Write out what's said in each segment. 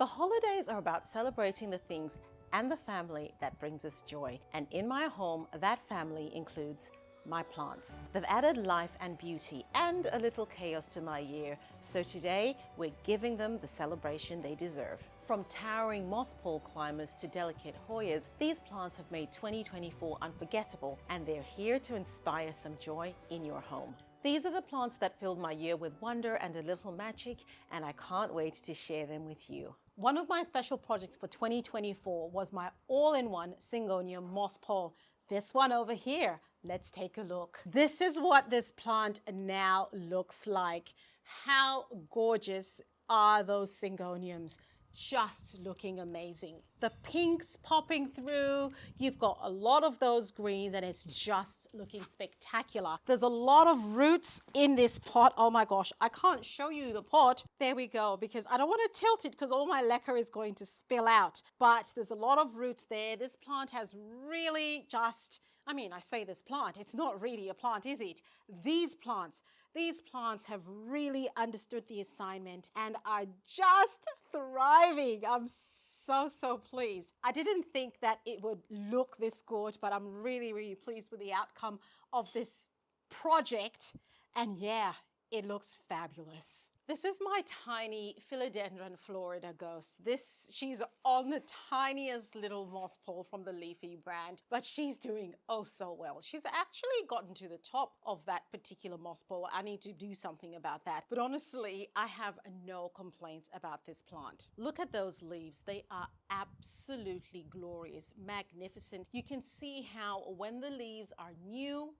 holidays are about celebrating the things and the family that brings us joy. And in my home, that family includes my plants. They've added life and beauty and a little chaos to my year. So today we're giving them the celebration they deserve. From towering moss pole climbers to delicate Hoyas, these plants have made 2024 unforgettable, and they're here to inspire some joy in your home. These are the plants that filled my year with wonder and a little magic, and I can't wait to share them with you. One of my special projects for 2024 was my all-in-one Syngonium moss pole. This one over here. Let's take a look. This is what this plant now looks like. How gorgeous are those Syngoniums? Just looking amazing. The pinks popping through, you've got a lot of those greens, and it's just looking spectacular. There's a lot of roots in this pot. Oh my gosh, I can't show you the pot. There we go, because I don't want to tilt it because all my lacquer is going to spill out. But there's a lot of roots there. This plant has really just, I say this plant, it's not really a plant, is it? These plants have really understood the assignment and are just thriving. I'm so pleased. I didn't think that it would look this good, but I'm really pleased with the outcome of this project. And yeah, it looks fabulous. This is my tiny Philodendron Florida ghost. She's on the tiniest little moss pole from the Leafy Brand, but she's doing oh so well. She's actually gotten to the top of that particular moss pole. I need to do something about that. But honestly, I have no complaints about this plant. Look at those leaves. They are absolutely glorious, magnificent. You can see how when the leaves are new,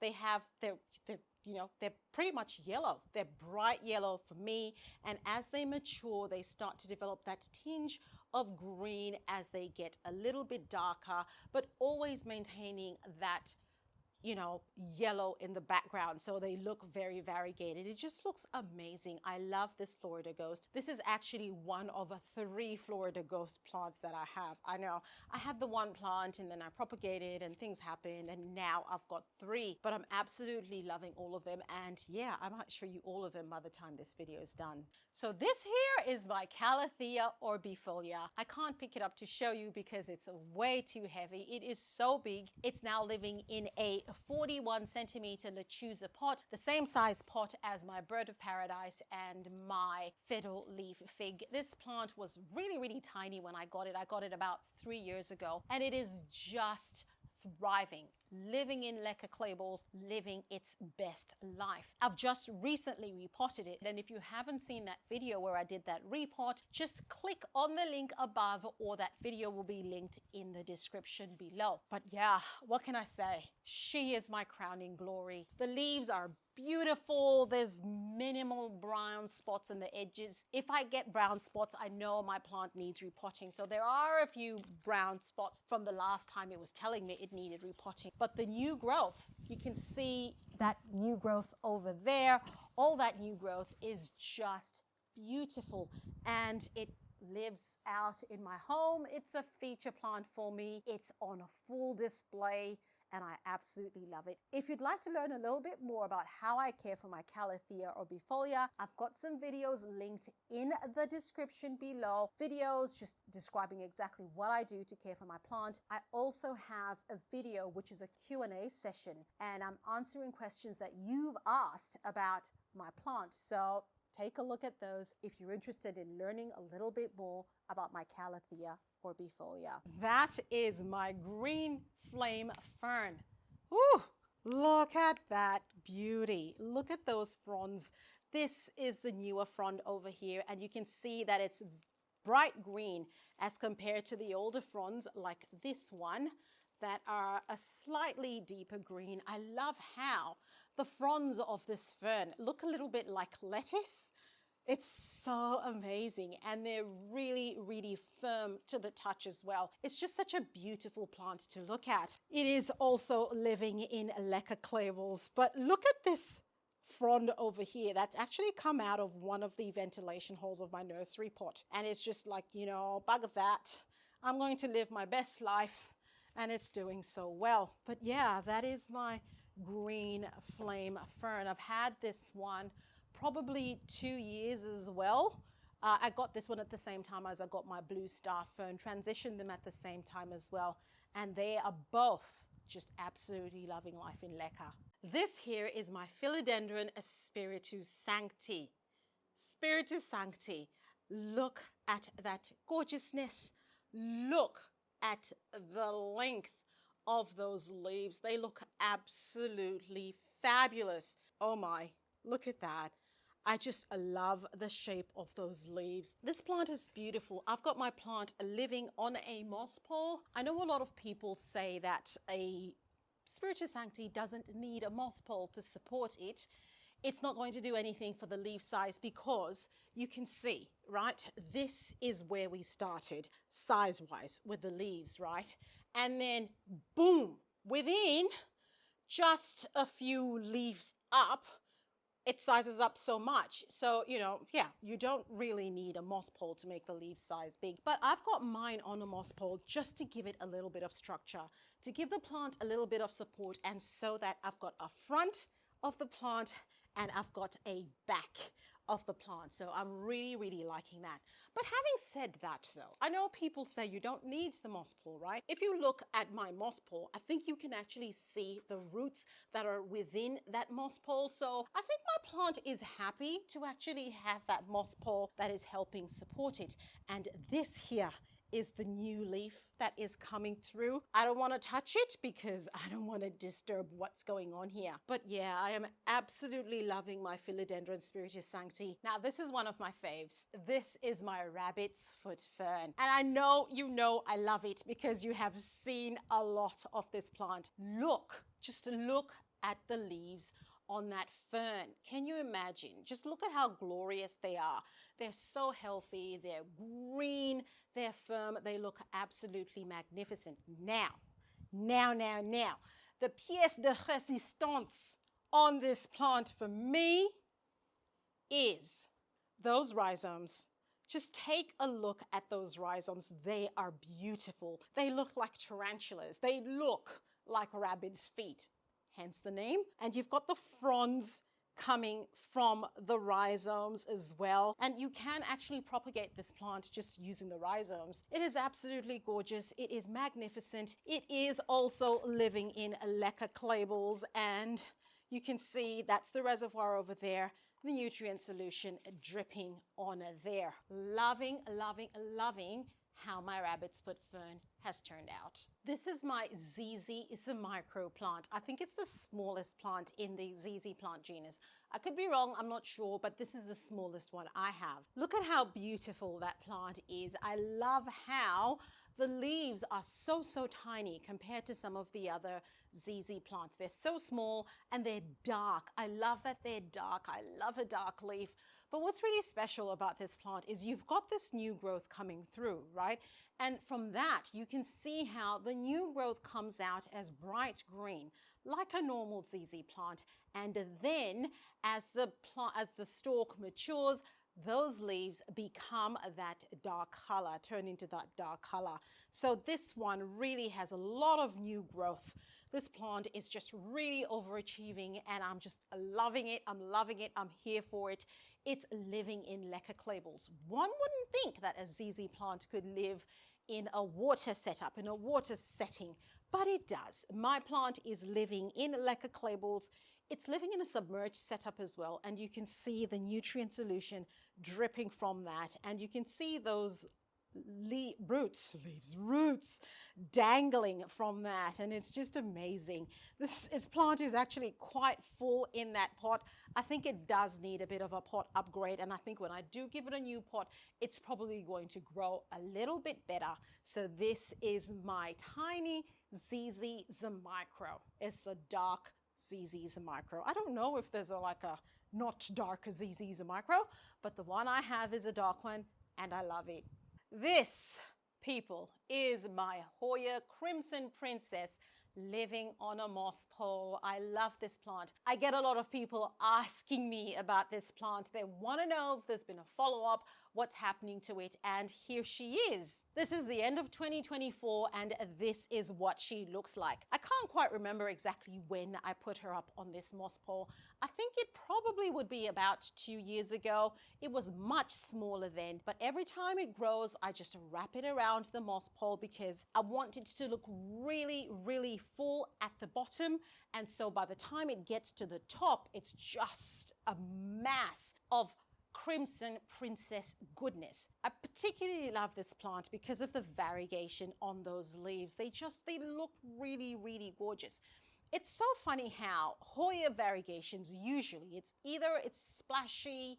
they're pretty much yellow. They're bright yellow for me. And as they mature, they start to develop that tinge of green as they get a little bit darker, but always maintaining that, yellow in the background. So they look very variegated. It just looks amazing. I love this Florida Ghost. This is actually one of 3 Florida Ghost plants that I have. I know I had the one plant and then I propagated and things happened, and now I've got 3, but I'm absolutely loving all of them. And yeah, I might show you all of them by the time this video is done. So this here is my Calathea Orbifolia. I can't pick it up to show you because it's way too heavy. It is so big. It's now living in a 41 centimeter lechuza pot, the same size pot as my bird of paradise and my Fiddle Leaf Fig. This plant was really tiny when I got it. I got it about 3 years ago, and it is just thriving, living in leca clay balls, living its best life. I've just recently repotted it, and if you haven't seen that video where I did that repot, just click on the link above, or that video will be linked in the description below. But yeah, what can I say? She is my crowning glory. The leaves are beautiful. There's minimal brown spots on the edges. If I get brown spots, I know my plant needs repotting. So there are a few brown spots from the last time it was telling me it needed repotting. But the new growth, you can see that new growth over there. All that new growth is just beautiful, and it lives out in my home. It's a feature plant for me. It's on a full display, and I absolutely love it. If you'd like to learn a little bit more about how I care for my Calathea Orbifolia, I've got some videos linked in the description below. Videos just describing exactly what I do to care for my plant. I also have a video which is a Q&A session, and I'm answering questions that you've asked about my plant. So take a look at those if you're interested in learning a little bit more about my Calathea Orbifolia. That is my green flame fern. Ooh, look at that beauty. Look at those fronds. This is the newer frond over here, and you can see that it's bright green as compared to the older fronds like this one that are a slightly deeper green. I love how the fronds of this fern look a little bit like lettuce. It's so amazing, and they're really firm to the touch as well. It's just such a beautiful plant to look at. It is also living in leca clay balls, but look at this frond over here that's actually come out of one of the ventilation holes of my nursery pot, and it's just like, bugger that. I'm going to live my best life, and it's doing so well. But yeah, that is my green flame fern. I've had this one probably 2 years as well. I got this one at the same time as I got my blue star fern, transitioned them at the same time as well. And they are both just absolutely loving life in leca. This here is my Philodendron Spiritus Sancti. Spiritus Sancti. Look at that gorgeousness. Look at the length of those leaves. They look absolutely fabulous. Oh my, look at that. I just love the shape of those leaves. This plant is beautiful. I've got my plant living on a moss pole. I know a lot of people say that a Spiritus Sancti doesn't need a moss pole to support it. It's not going to do anything for the leaf size because you can see, right? This is where we started size-wise with the leaves, right? And then boom, within just a few leaves up, it sizes up so much. So, yeah, you don't really need a moss pole to make the leaf size big. But I've got mine on a moss pole just to give it a little bit of structure, to give the plant a little bit of support, and so that I've got a front of the plant and I've got a back of the plant. So I'm really, really liking that. But having said that though, I know people say you don't need the moss pole, right? If you look at my moss pole, I think you can actually see the roots that are within that moss pole. So I think my plant is happy to actually have that moss pole that is helping support it. And this here is the new leaf that is coming through. I don't want to touch it because I don't want to disturb what's going on here. But yeah, I am absolutely loving my Philodendron Spiritus Sancti. Now, this is one of my faves. This is my rabbit's foot fern. And I know you know I love it because you have seen a lot of this plant. Just look at the leaves on that fern. Can you imagine? Just look at how glorious they are. They're so healthy, they're green, they're firm, they look absolutely magnificent. Now, the pièce de résistance on this plant for me is those rhizomes. Just take a look at those rhizomes. They are beautiful. They look like tarantulas. They look like rabbit's feet. Hence the name. And you've got the fronds coming from the rhizomes as well. And you can actually propagate this plant just using the rhizomes. It is absolutely gorgeous. It is magnificent. It is also living in leca clables, and you can see that's the reservoir over there, the nutrient solution dripping on there. Loving, loving, loving how my rabbit's foot fern has turned out. This is my ZZ Zamicro plant. I think it's the smallest plant in the ZZ plant genus. I could be wrong, I'm not sure, but this is the smallest one I have. Look at how beautiful that plant is. I love how the leaves are so tiny compared to some of the other ZZ plants. They're so small and they're dark. I love that they're dark. I love a dark leaf. But what's really special about this plant is you've got this new growth coming through, right? And from that, you can see how the new growth comes out as bright green, like a normal ZZ plant. And then as the stalk matures, those leaves become that dark color, turn into that dark color. So this one really has a lot of new growth. This plant is just really overachieving and I'm just loving it. I'm loving it. I'm here for it. It's living in leca clables. One wouldn't think that a ZZ plant could live in a water setup, in a water setting, but it does. My plant is living in leca clables. It's living in a submerged setup as well, and you can see the nutrient solution dripping from that, and you can see those roots dangling from that, and it's just amazing. This plant is actually quite full in that pot. I think it does need a bit of a pot upgrade, and I think when I do give it a new pot, it's probably going to grow a little bit better. So this is my tiny ZZ Zamicro. It's a dark ZZ Zamicro. I don't know if there's a not dark ZZ Zamicro, but the one I have is a dark one, and I love it. This, people, is my Hoya Crimson Princess living on a moss pole. I love this plant. I get a lot of people asking me about this plant. They want to know if there's been a follow-up, what's happening to it, and here she is. This is the end of 2024 and this is what she looks like. I can't quite remember exactly when I put her up on this moss pole. I think it probably would be about 2 years ago. It was much smaller then, but every time it grows, I just wrap it around the moss pole because I want it to look really, really full at the bottom. And so by the time it gets to the top, it's just a mass of crimson princess goodness. I particularly love this plant because of the variegation on those leaves. They look really, really gorgeous. It's so funny how Hoya variegations, usually it's either it's splashy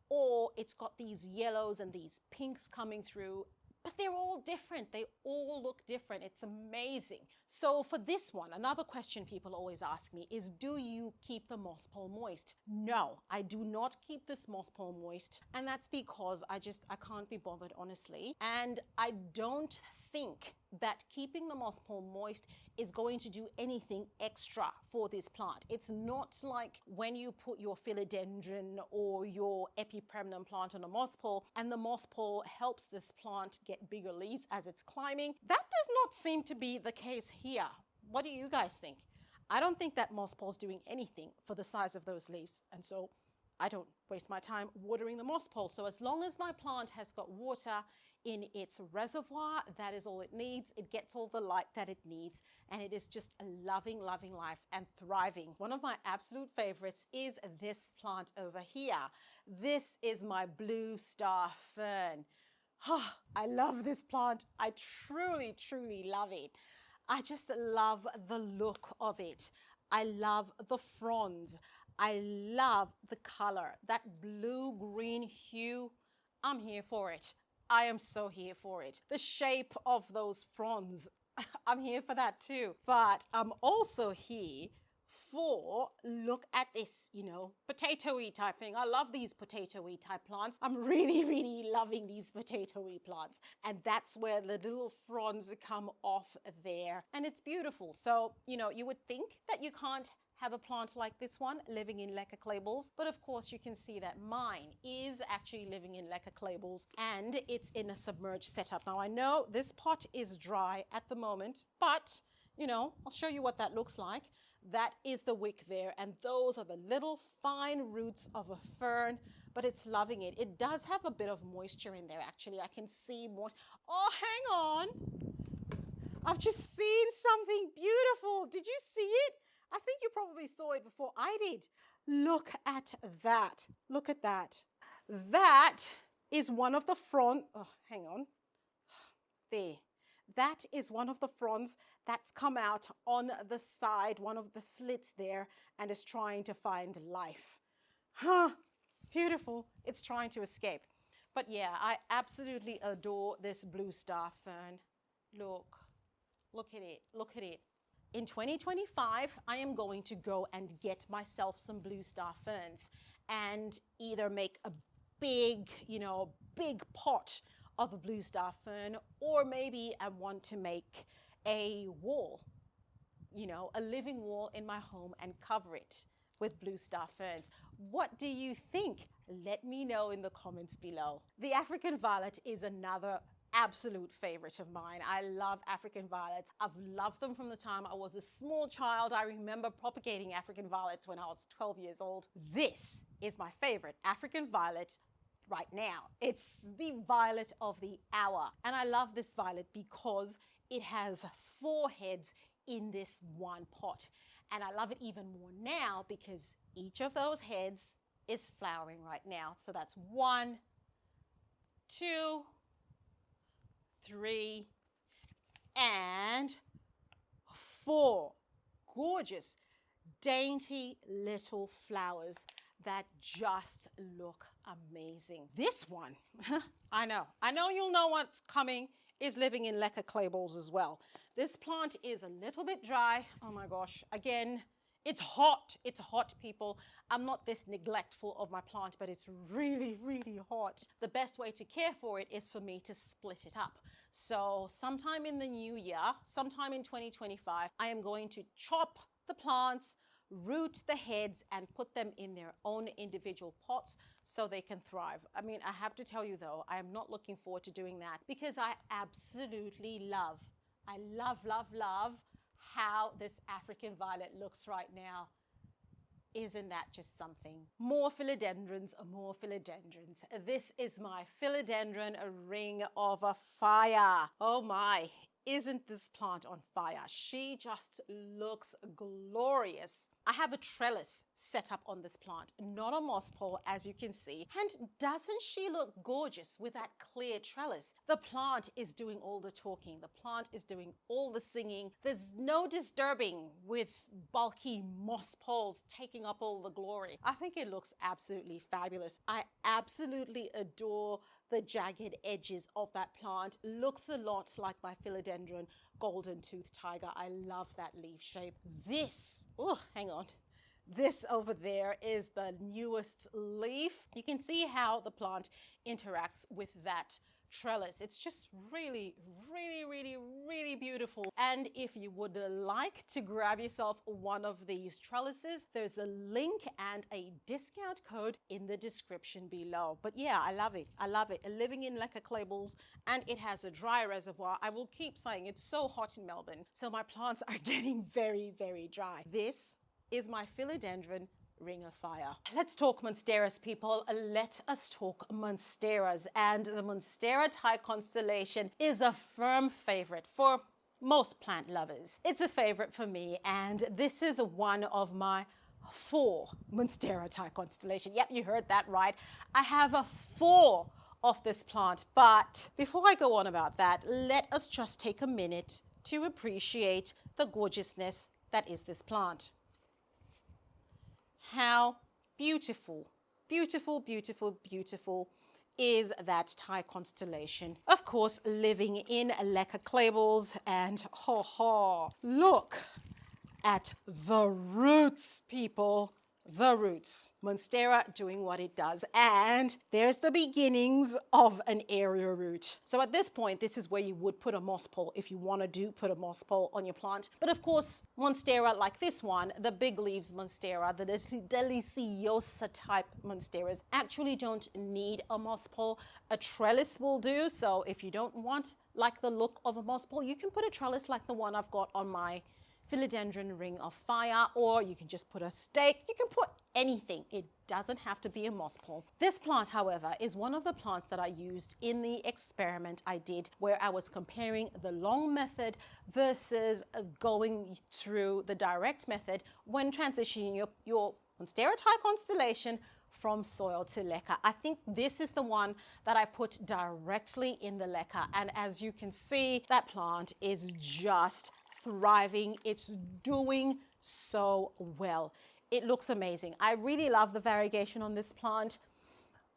or it's got these yellows and these pinks coming through, but they're all different. They all look different. It's amazing. So for this one, another question people always ask me is, do you keep the moss pole moist? No, I do not keep this moss pole moist. And that's because I can't be bothered, honestly. And I don't think that keeping the moss pole moist is going to do anything extra for this plant. It's not like when you put your philodendron or your epipremnum plant on a moss pole and the moss pole helps this plant get bigger leaves as it's climbing. That does not seem to be the case here. What do you guys think? I don't think that moss pole is doing anything for the size of those leaves, and so I don't waste my time watering the moss pole. So as long as my plant has got water in its reservoir, that is all it needs. It gets all the light that it needs, and it is just a loving, loving life and thriving. One of my absolute favorites is this plant over here. This is my blue star fern. Oh, I love this plant. I truly, truly love it. I just love the look of it. I love the fronds. I love the color, that blue-green hue. I'm here for it. I am so here for it. The shape of those fronds, I'm here for that too. But I'm also here for, look at this, potato-y type thing. I love these potato-y type plants. I'm really, really loving these potato-y plants. And that's where the little fronds come off there. And it's beautiful. So, you would think that you can't have a plant like this one living in leca clay balls, but of course you can see that mine is actually living in leca clay balls and it's in a submerged setup. Now I know this pot is dry at the moment, but I'll show you what that looks like. That is the wick there, and those are the little fine roots of a fern, but it's loving it. It does have a bit of moisture in there, actually. I can see more. Oh, hang on. I've just seen something beautiful. Did you see it? I think you probably saw it before I did. Look at that. Look at that. That is one of the frond. Oh, hang on. There. That is one of the fronds that's come out on the side, one of the slits there, and is trying to find life. Huh, beautiful. It's trying to escape. But yeah, I absolutely adore this blue star fern. Look at it, look at it. In 2025, I am going to go and get myself some blue star ferns and either make a big, big pot of a blue star fern, or maybe I want to make a wall, a living wall in my home and cover it with blue star ferns. What do you think? Let me know in the comments below. The African violet is another absolute favorite of mine. I love African violets. I've loved them from the time I was a small child. I remember propagating African violets when I was 12 years old. This is my favorite African violet right now. It's the violet of the hour. And I love this violet because it has 4 heads in this one pot. And I love it even more now because each of those heads is flowering right now. So that's 1, 2, 3, and 4 gorgeous, dainty little flowers that just look amazing. This one, I know you'll know what's coming, is living in leca clay balls as well. This plant is a little bit dry. Oh my gosh, again, it's hot, people. I'm not this neglectful of my plant, but it's really, really hot. The best way to care for it is for me to split it up. So sometime in the new year, sometime in 2025, I am going to chop the plants, root the heads and put them in their own individual pots so they can thrive. I mean, I have to tell you though, I am not looking forward to doing that because I absolutely love how this African violet looks right now. Isn't that just something? More philodendrons, more philodendrons. This is my philodendron ring of a fire. Oh my, isn't this plant on fire? She just looks glorious. I have a trellis set up on this plant, not a moss pole, as you can see. And doesn't she look gorgeous with that clear trellis? The plant is doing all the talking. The plant is doing all the singing. There's no disturbing with bulky moss poles taking up all the glory. I think it looks absolutely fabulous. I absolutely adore the jagged edges of that plant. Looks a lot like my philodendron golden tooth tiger. I love that leaf shape. This, oh, hang on. This over there is the newest leaf. You can see how the plant interacts with that trellis. It's just really beautiful. And if you would like to grab yourself one of these trellises, there's a link and a discount code in the description below. But yeah, I love it. I love it. Living in Leca Clables, and it has a dry reservoir. I will keep saying it's so hot in Melbourne, so my plants are getting very dry. This is my philodendron ring of fire. Let's talk Monsteras, people. Let us talk Monsteras. And the Monstera Constellation is a firm favorite for most plant lovers. It's a favorite for me, and this is one of my 4 Monstera Constellation. Yep, you heard that right. I have a 4 of this plant. But before I go on about that, let us just take a minute to appreciate the gorgeousness that is this plant. How beautiful is that Thai constellation. Of course, living in Leca Clables, and look at the roots, people. The roots. Monstera doing what it does. And there's the beginnings of an area root. So at this point, this is where you would put a moss pole if you want to put a moss pole on your plant. But of course, Monstera like this one, the big leaves Monstera, the deliciosa type Monsteras, actually don't need a moss pole. A trellis will do. So if you don't want like the look of a moss pole, you can put a trellis like the one I've got on my philodendron ring of fire, or you can just put a stake. You can put anything. It doesn't have to be a moss pole. This plant, however, is one of the plants that I used in the experiment I did where I was comparing the long method versus going through the direct method when transitioning your Monstera constellation from soil to leca. I think this is the one that I put directly in the leca, and as you can see, that plant is just thriving. It's doing so well. It looks amazing. I really love the variegation on this plant.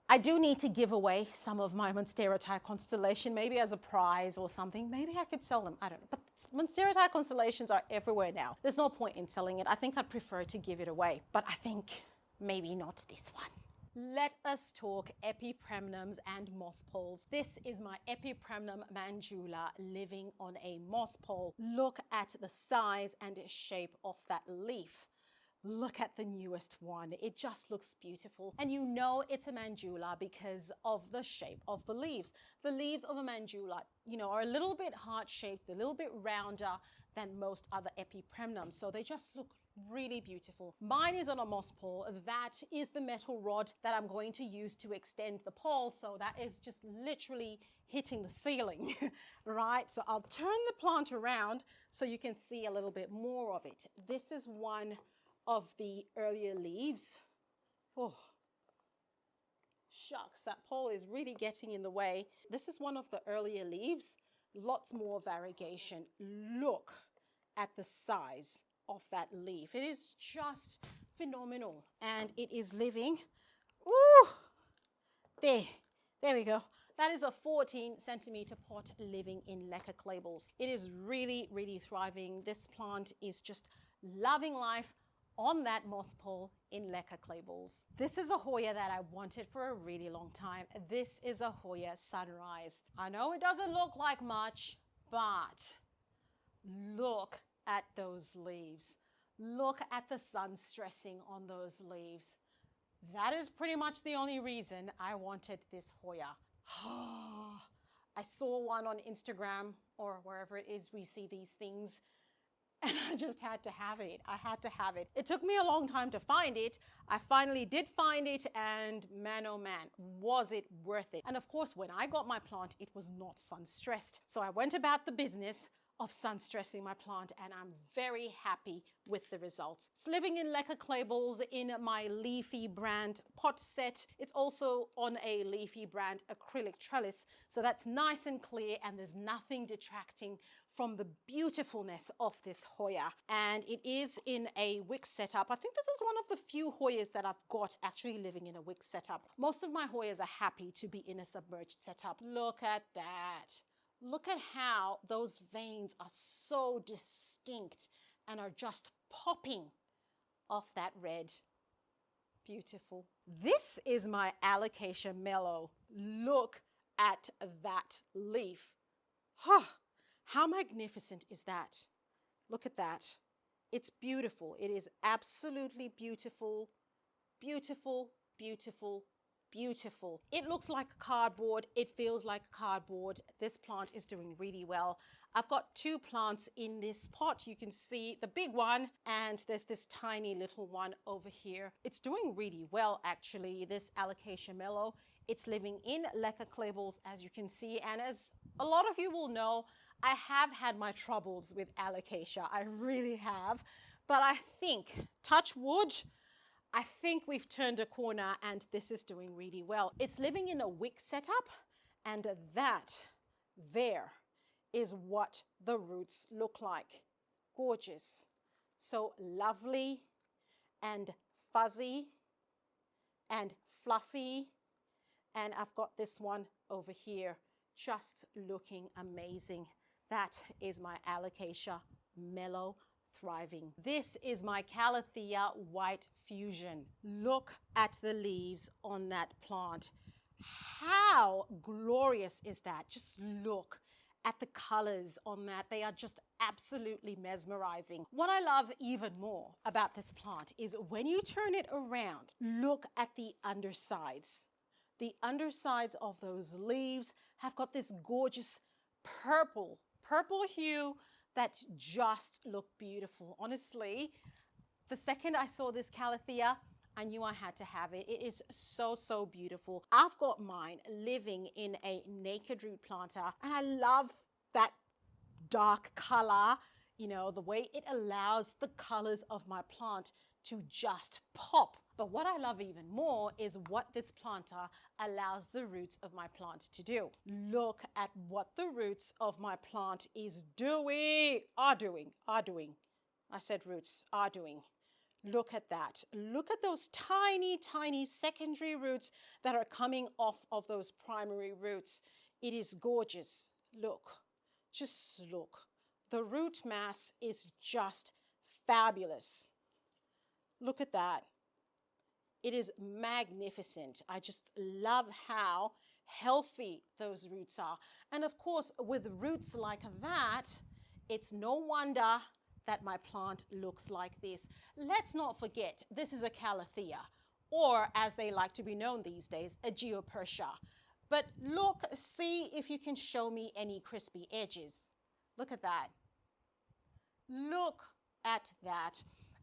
I do need to give away some of my Monstera constellation, maybe as a prize or something. Maybe I could sell them. I don't know. But Monstera constellations are everywhere now. There's no point in selling it. I think I'd prefer to give it away, but I think maybe not this one. Let us talk epipremnums and moss poles. This is my Epipremnum Manjula living on a moss pole. Look at the size and shape of that leaf. Look at the newest one. It just looks beautiful. And you know it's a Manjula because of the shape of the leaves. The leaves of a Manjula, you know, are a little bit heart-shaped, a little bit rounder than most other epipremnums. So they just look really beautiful. Mine is on a moss pole. That is the metal rod that I'm going to use to extend the pole. So that is just literally hitting the ceiling, right? So I'll turn the plant around so you can see a little bit more of it. This is one of the earlier leaves. Oh, shucks, that pole is really getting in the way. This is one of the earlier leaves. Lots more variegation. Look at the size of that leaf. It is just phenomenal, and it is living. Ooh, there we go. That is a 14 centimeter pot living in Leca Clables. It is really thriving. This plant is just loving life on that moss pole in Leca Clables. This is a Hoya that I wanted for a really long time. This is a Hoya Sunrise. I know it doesn't look like much, but look at those leaves. Look at the sun stressing on those leaves. That is pretty much the only reason I wanted this Hoya. I saw one on Instagram or wherever it is we see these things, and I just had to have it. I had to have it. It took me a long time to find it. I finally did find it, and man, oh man, was it worth it. And of course, when I got my plant, it was not sun stressed. So I went about the business of sun stressing my plant, and I'm very happy with the results. It's living in lacquer clay balls in my Leafy Brand pot set. It's also on a Leafy Brand acrylic trellis, so that's nice and clear, and there's nothing detracting from the beautifulness of this Hoya. And it is in a wick setup. I think this is one of the few Hoyas that I've got actually living in a wick setup. Most of my Hoyas are happy to be in a submerged setup. Look at that. Look at how those veins are so distinct and are just popping off that red. Beautiful. This is my Alocasia Melo. Look at that leaf. How magnificent is that? Look at that. It's beautiful. It is absolutely beautiful. Beautiful, beautiful, beautiful. It looks like cardboard. It feels like cardboard. This plant is doing really well. I've got two plants in this pot. You can see the big one, and there's this tiny little one over here. It's doing really well, actually, this Alocasia Melo. It's living in lacquer clay balls, as you can see, and as a lot of you will know, I have had my troubles with Alocasia. I really have, but I think, touch wood, I think we've turned a corner, and this is doing really well. It's living in a wick setup, and that there is what the roots look like. Gorgeous. So lovely and fuzzy and fluffy. And I've got this one over here just looking amazing. That is my Alocasia Melo thriving. This is my Calathea White Fusion. Look at the leaves on that plant. How glorious is that? Just look at the colors on that. They are just absolutely mesmerizing. What I love even more about this plant is when you turn it around, look at the undersides. The undersides of those leaves have got this gorgeous purple hue that just look beautiful. Honestly, the second I saw this Calathea, I knew I had to have it. It is so, so beautiful. I've got mine living in a naked root planter, and I love that dark color, you know, the way it allows the colors of my plant to just pop. But what I love even more is what this planter allows the roots of my plant to do. Look at what the roots of my plant are doing. I said roots, are doing. Look at that. Look at those tiny, tiny secondary roots that are coming off of those primary roots. It is gorgeous. Look, just look. The root mass is just fabulous. Look at that. It is magnificent. I just love how healthy those roots are. And of course, with roots like that, it's no wonder that my plant looks like this. Let's not forget, this is a Calathea, or as they like to be known these days, a Geopersia. But look, see if you can show me any crispy edges. Look at that. Look at that.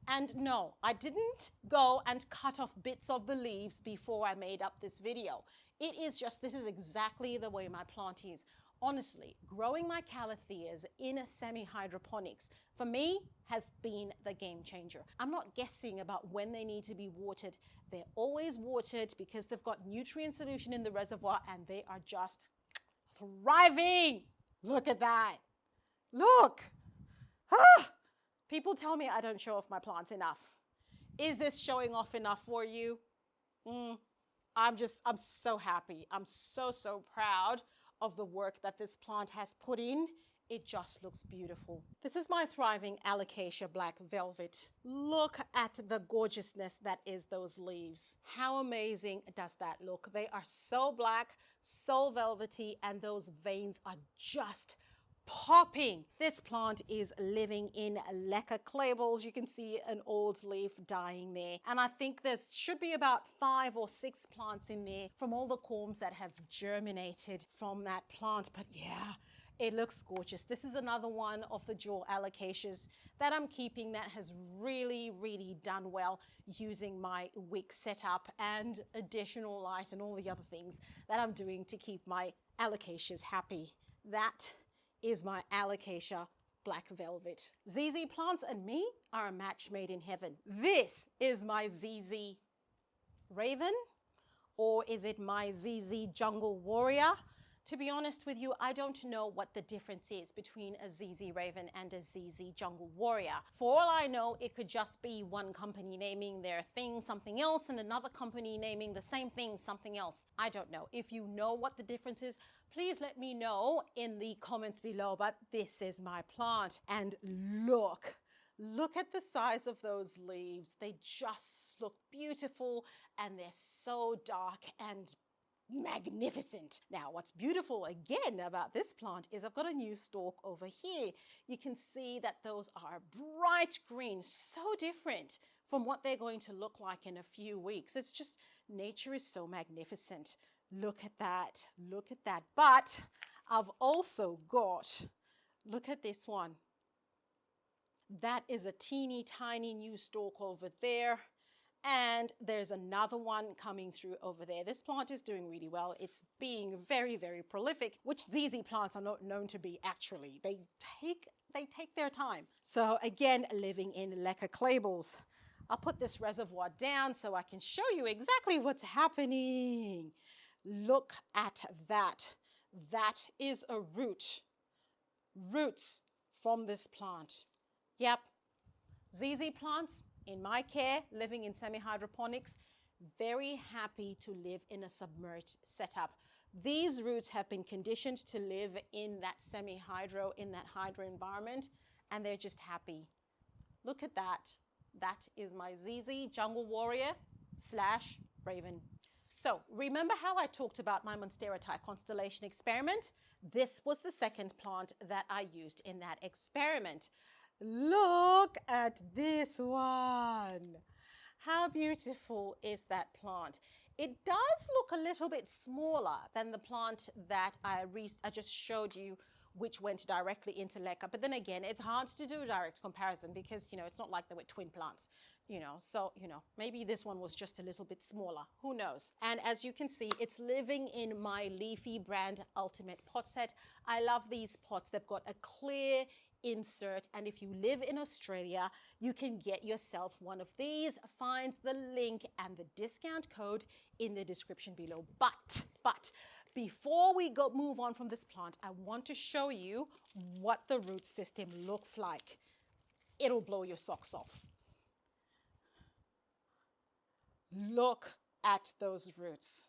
And no, I didn't go and cut off bits of the leaves before I made up this video. It is just, this is exactly the way my plant is. Honestly, growing my Calatheas in a semi-hydroponics, for me, has been the game changer. I'm not guessing about when they need to be watered. They're always watered because they've got nutrient solution in the reservoir, and they are just thriving. Look at that. Look. Ah! People tell me I don't show off my plants enough. Is this showing off enough for you? I'm so happy. I'm so, so proud of the work that this plant has put in. It just looks beautiful. This is my thriving Alocasia Black Velvet. Look at the gorgeousness that is those leaves. How amazing does that look? They are so black, so velvety, and those veins are just popping. This plant is living in leca clay balls. You can see an old leaf dying there. And I think there should be about 5 or 6 plants in there from all the corms that have germinated from that plant. But yeah, it looks gorgeous. This is another one of the dual alocasias that I'm keeping that has really, really done well using my wick setup and additional light and all the other things that I'm doing to keep my alocasias happy. That is my Alocasia Black Velvet. ZZ plants and me are a match made in heaven. This is my ZZ Raven, or is it my ZZ Jungle Warrior? To be honest with you, I don't know what the difference is between a ZZ Raven and a ZZ Jungle Warrior. For all I know, it could just be one company naming their thing something else and another company naming the same thing something else. I don't know. If you know what the difference is, please let me know in the comments below. But this is my plant. And look at the size of those leaves. They just look beautiful and they're so dark and magnificent. Now, what's beautiful again about this plant is I've got a new stalk over here. You can see that those are bright green, so different from what they're going to look like in a few weeks. It's just, nature is so magnificent. Look at that, look at that. But I've also got, look at this one. That is a teeny tiny new stalk over there. And there's another one coming through over there. This plant is doing really well. It's being very, very prolific, which ZZ plants are not known to be actually. They take their time. So again, living in leca clay balls. I'll put this reservoir down so I can show you exactly what's happening. Look at that. That is a root. Roots from this plant. Yep. ZZ plants, in my care, living in semi-hydroponics, very happy to live in a submerged setup. These roots have been conditioned to live in that semi-hydro, in that hydro environment, and they're just happy. Look at that. That is my ZZ Jungle Warrior / Raven. So remember how I talked about my Monstera Constellation experiment? This was the second plant that I used in that experiment. Look at this one. How beautiful is that plant? It does look a little bit smaller than the plant that I just showed you, which went directly into leca. But then again, it's hard to do a direct comparison because, it's not like they were twin plants, So, maybe this one was just a little bit smaller. Who knows? And as you can see, it's living in my Leafy Brand Ultimate Pot Set. I love these pots. They've got a clear insert, and if you live in Australia, you can get yourself one of these. Find the link and the discount code in the description below. But before we move on from this plant, I want to show you what the root system looks like. It'll blow your socks off. Look at those roots.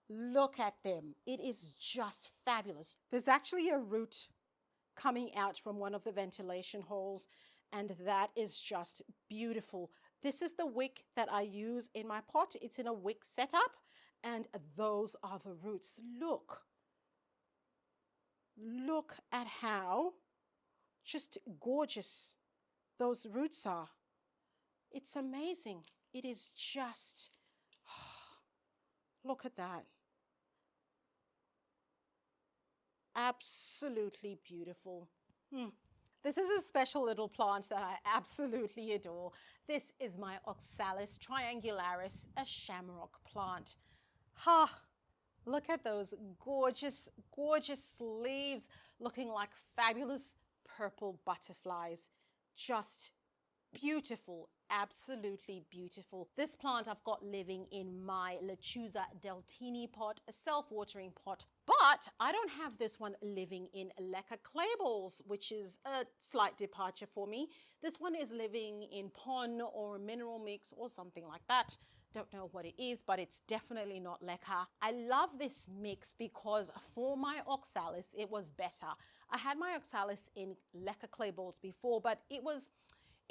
Look at them. It is just fabulous. There's actually a root coming out from one of the ventilation holes, and that is just beautiful. This is the wick that I use in my pot. It's in a wick setup, and those are the roots. Look at how just gorgeous those roots are. It's amazing. It is just, look at that. Absolutely beautiful. This is a special little plant that I absolutely adore. This is my Oxalis Triangularis, a shamrock plant. Look at those gorgeous, gorgeous leaves looking like fabulous purple butterflies. Just beautiful, absolutely beautiful. This plant I've got living in my Lechuza Deltini pot, a self-watering pot. But I don't have this one living in leca clay balls, which is a slight departure for me. This one is living in pon or mineral mix or something like that. Don't know what it is, but it's definitely not leca. I love this mix because for my Oxalis, it was better. I had my Oxalis in leca clay balls before, but it was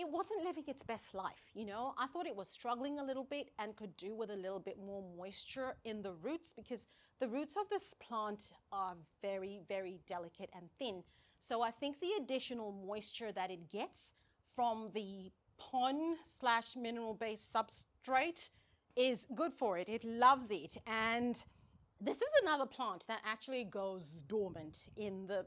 it wasn't living its best life, you know. I thought it was struggling a little bit and could do with a little bit more moisture in the roots, because the roots of this plant are very, very delicate and thin. So I think the additional moisture that it gets from the pond/mineral-based substrate is good for it. It loves it. And this is another plant that actually goes dormant in the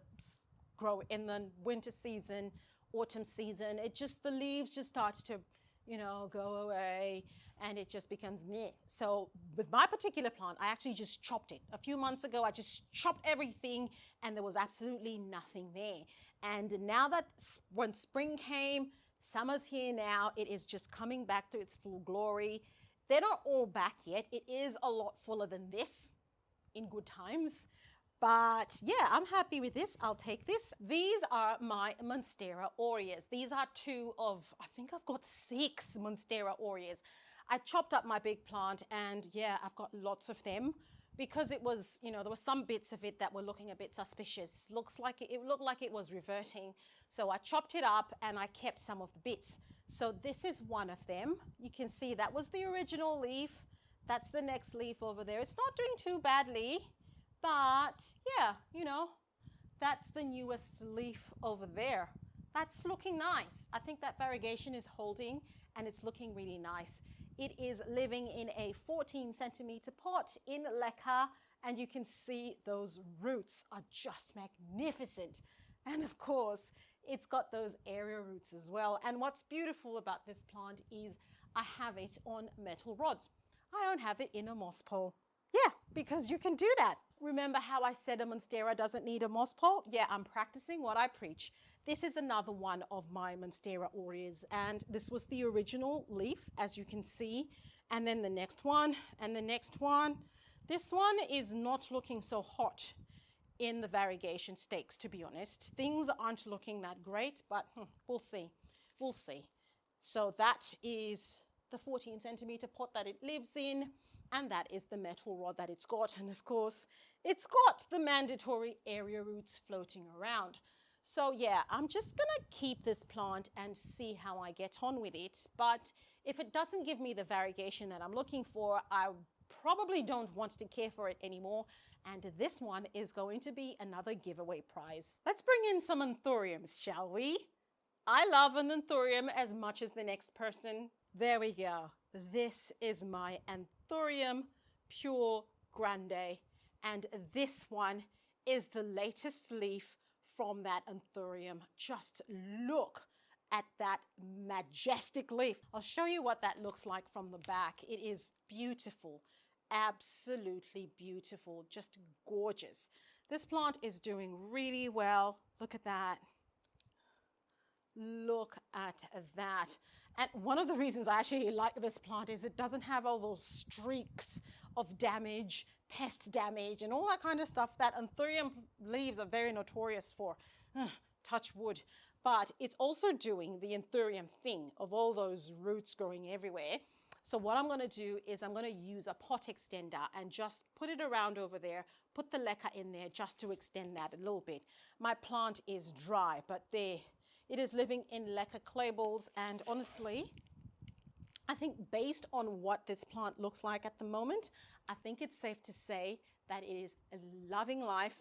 winter season, autumn season. The leaves just start to, you know, go away, and it just becomes meh. So with my particular plant, I actually just chopped it. A few months ago, I just chopped everything, and there was absolutely nothing there. And now that when spring came, summer's here now, it is just coming back to its full glory. They're not all back yet. It is a lot fuller than this in good times. But yeah, I'm happy with this. I'll take this. These are my Monstera Aureas. These are two of, I think I've got 6 Monstera Aureas. I chopped up my big plant, and yeah, I've got lots of them because it was, you know, there were some bits of it that were looking a bit suspicious. It looked like it was reverting. So I chopped it up and I kept some of the bits. So this is one of them. You can see that was the original leaf. That's the next leaf over there. It's not doing too badly, but yeah, you know, that's the newest leaf over there. That's looking nice. I think that variegation is holding and it's looking really nice. It is living in a 14 centimeter pot in leca, and you can see those roots are just magnificent. And of course, it's got those area roots as well. And what's beautiful about this plant is I have it on metal rods. I don't have it in a moss pole. Yeah, because you can do that. Remember how I said a Monstera doesn't need a moss pole? Yeah, I'm practicing what I preach. This is another one of my Monstera Aureas, and this was the original leaf, as you can see. And then the next one, and the next one. This one is not looking so hot in the variegation stakes, to be honest. Things aren't looking that great, but we'll see. We'll see. So that is the 14 centimeter pot that it lives in, and that is the metal rod that it's got. And of course, it's got the mandatory area roots floating around. So yeah, I'm just gonna keep this plant and see how I get on with it. But if it doesn't give me the variegation that I'm looking for, I probably don't want to care for it anymore. And this one is going to be another giveaway prize. Let's bring in some Anthuriums, shall we? I love an Anthurium as much as the next person. There we go. This is my Anthurium Pure Grande. And this one is the latest leaf from that Anthurium. Just look at that majestic leaf. I'll show you what that looks like from the back. It is beautiful, absolutely beautiful, just gorgeous. This plant is doing really well. Look at that. Look at that. And one of the reasons I actually like this plant is it doesn't have all those streaks of damage, pest damage, and all that kind of stuff that Anthurium leaves are very notorious for. Touch wood. But it's also doing the Anthurium thing of all those roots growing everywhere. So what I'm going to do is I'm going to use a pot extender and just put it around over there, put the leca in there just to extend that a little bit. My plant is dry, but there. It is living in leca clay balls, and honestly, I think based on what this plant looks like at the moment, I think it's safe to say that it is loving life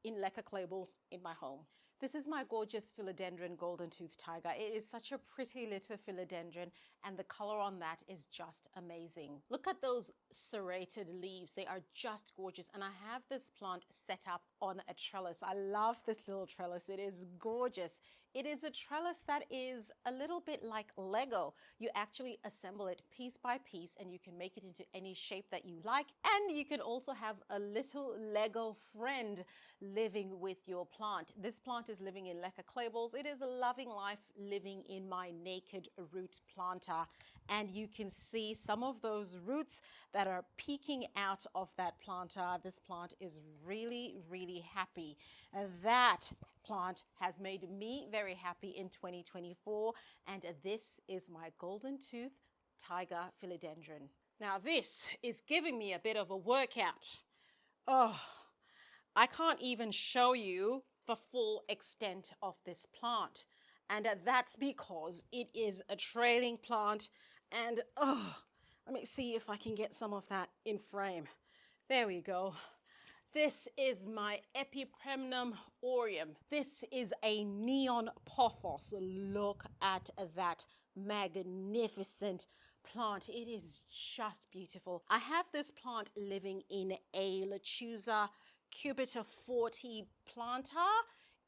in leca clay balls in my home. This is my gorgeous Philodendron golden tooth tiger. It is such a pretty little philodendron, and the color on that is just amazing. Look at those serrated leaves. They are just gorgeous. And I have this plant set up on a trellis. I love this little trellis. It is gorgeous. It is a trellis that is a little bit like Lego. You actually assemble it piece by piece, and you can make it into any shape that you like. And you can also have a little Lego friend living with your plant. This plant is living in leca clay balls. It is a loving life living in my naked root planter. And you can see some of those roots that are peeking out of that planter. This plant is really, really happy. That plant has made me very happy in 2024. And this is my golden tooth tiger philodendron. Now this is giving me a bit of a workout. Oh, I can't even show you the full extent of this plant. And that's because it is a trailing plant. And let me see if I can get some of that in frame. There we go. This is my Epipremnum Aurea. This is a Neon Pothos. Look at that magnificent plant. It is just beautiful. I have this plant living in a Lechuza Cubita 40 planter.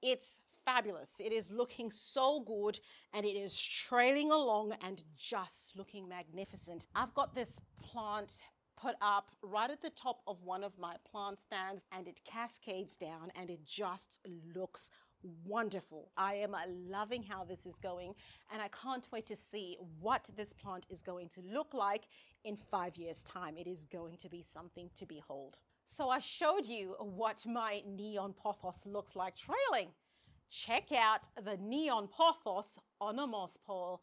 It's fabulous. It is looking so good and it is trailing along and just looking magnificent. I've got this plant put up right at the top of one of my plant stands and it cascades down and it just looks wonderful. I am loving how this is going and I can't wait to see what this plant is going to look like in 5 years' time. It is going to be something to behold. So I showed you what my Neon Pothos looks like trailing. Check out the Neon Pothos on a moss pole.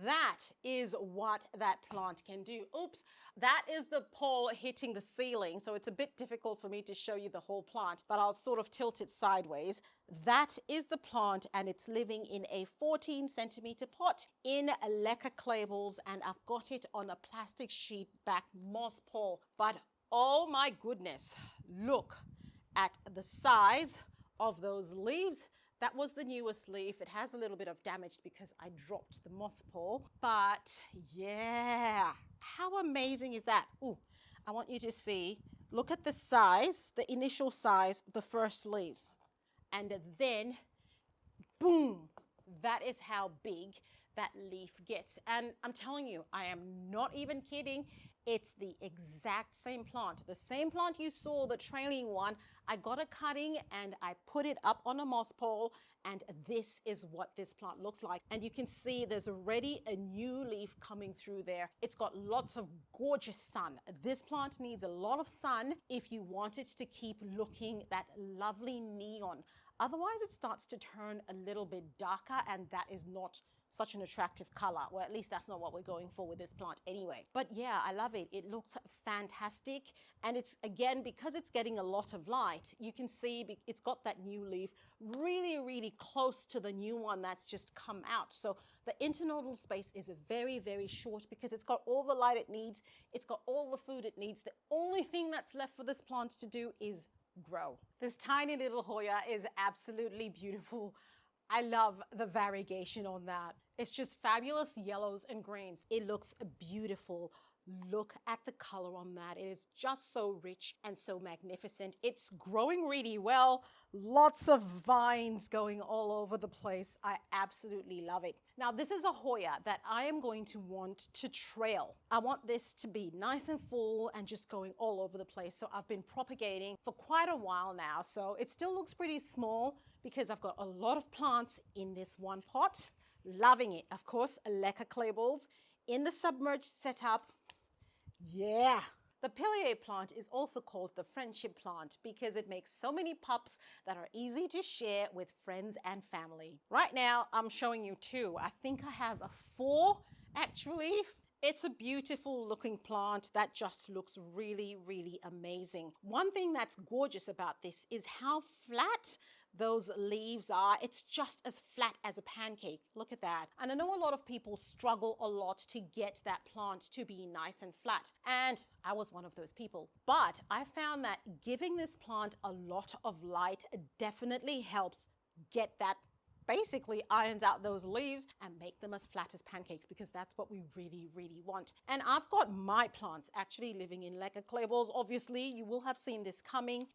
That is what that plant can do. Oops, that is the pole hitting the ceiling, so it's a bit difficult for me to show you the whole plant, but I'll sort of tilt it sideways. That is the plant and it's living in a 14 centimeter pot in leca clables, and I've got it on a plastic sheet back moss pole. But oh my goodness, look at the size of those leaves. That was the newest leaf. It has a little bit of damage because I dropped the moss pole. But yeah, how amazing is that? Ooh, I want you to see, look at the size, the initial size of the first leaves. And then, boom, that is how big that leaf gets. And I'm telling you, I am not even kidding. It's the exact same plant. The same plant you saw, the trailing one, I got a cutting and I put it up on a moss pole, and this is what this plant looks like. And you can see there's already a new leaf coming through there. It's got lots of gorgeous sun. This plant needs a lot of sun if you want it to keep looking that lovely neon. Otherwise, it starts to turn a little bit darker, and that is not such an attractive color. Well, at least that's not what we're going for with this plant anyway. But yeah, I love it. It looks fantastic. And it's, again, because it's getting a lot of light, you can see it's got that new leaf really, really close to the new one that's just come out. So the internodal space is very, very short because it's got all the light it needs. It's got all the food it needs. The only thing that's left for this plant to do is grow. This tiny little Hoya is absolutely beautiful. I love the variegation on that. It's just fabulous yellows and greens. It looks beautiful. Look at the color on that. It is just so rich and so magnificent. It's growing really well. Lots of vines going all over the place. I absolutely love it. Now, this is a Hoya that I am going to want to trail. I want this to be nice and full and just going all over the place. So I've been propagating for quite a while now. So it still looks pretty small because I've got a lot of plants in this one pot. Loving it. Of course, leca clables in the submerged setup. Yeah. The Pillier plant is also called the friendship plant because it makes so many pups that are easy to share with friends and family. Right now, I'm showing you 2. I think I have a 4 actually. It's a beautiful looking plant that just looks really, really amazing. One thing that's gorgeous about this is how flat those leaves are. It's just as flat as a pancake. Look at that. And I know a lot of people struggle a lot to get that plant to be nice and flat. And I was one of those people. But I found that giving this plant a lot of light definitely helps get that, basically irons out those leaves and make them as flat as pancakes, because that's what we really, really want. And I've got my plants actually living in leca clables. Obviously, you will have seen this coming,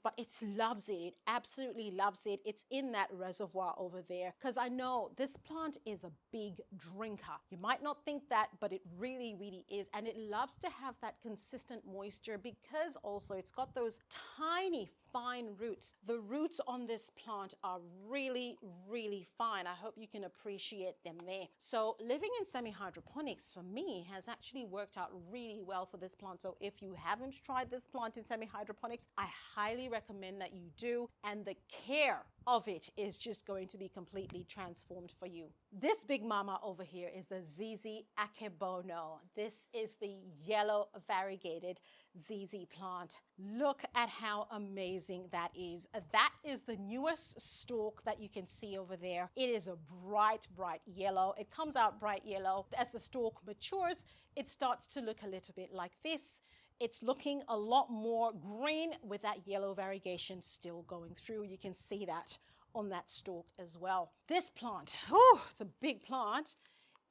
but it loves it. It absolutely loves it. It's in that reservoir over there because I know this plant is a big drinker. You might not think that, but it really, really is. And it loves to have that consistent moisture because also it's got those tiny fine roots. The roots on this plant are really, really fine. I hope you can appreciate them there. So living in semi-hydroponics for me has actually worked out really well for this plant. So if you haven't tried this plant in semi-hydroponics, I highly recommend that you do. And the care of it is just going to be completely transformed for you. This big mama over here is the ZZ Akebono. This is the yellow variegated ZZ plant. Look at how amazing that is. That is the newest stalk that you can see over there. It is a bright, bright yellow. It comes out bright yellow. As the stalk matures, it starts to look a little bit like this. It's looking a lot more green with that yellow variegation still going through. You can see that on that stalk as well. This plant, oh, it's a big plant.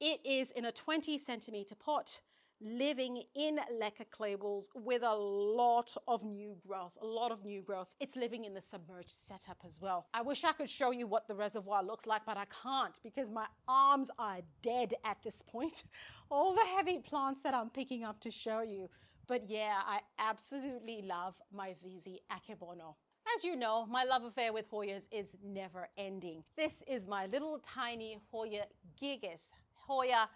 It is in a 20 centimeter pot, living in leca clables with a lot of new growth, It's living in the submerged setup as well. I wish I could show you what the reservoir looks like, but I can't because my arms are dead at this point. All the heavy plants that I'm picking up to show you. But yeah, I absolutely love my ZZ Akebono. As you know, my love affair with Hoyas is never ending. This is my little tiny Hoya Gigas. Hoya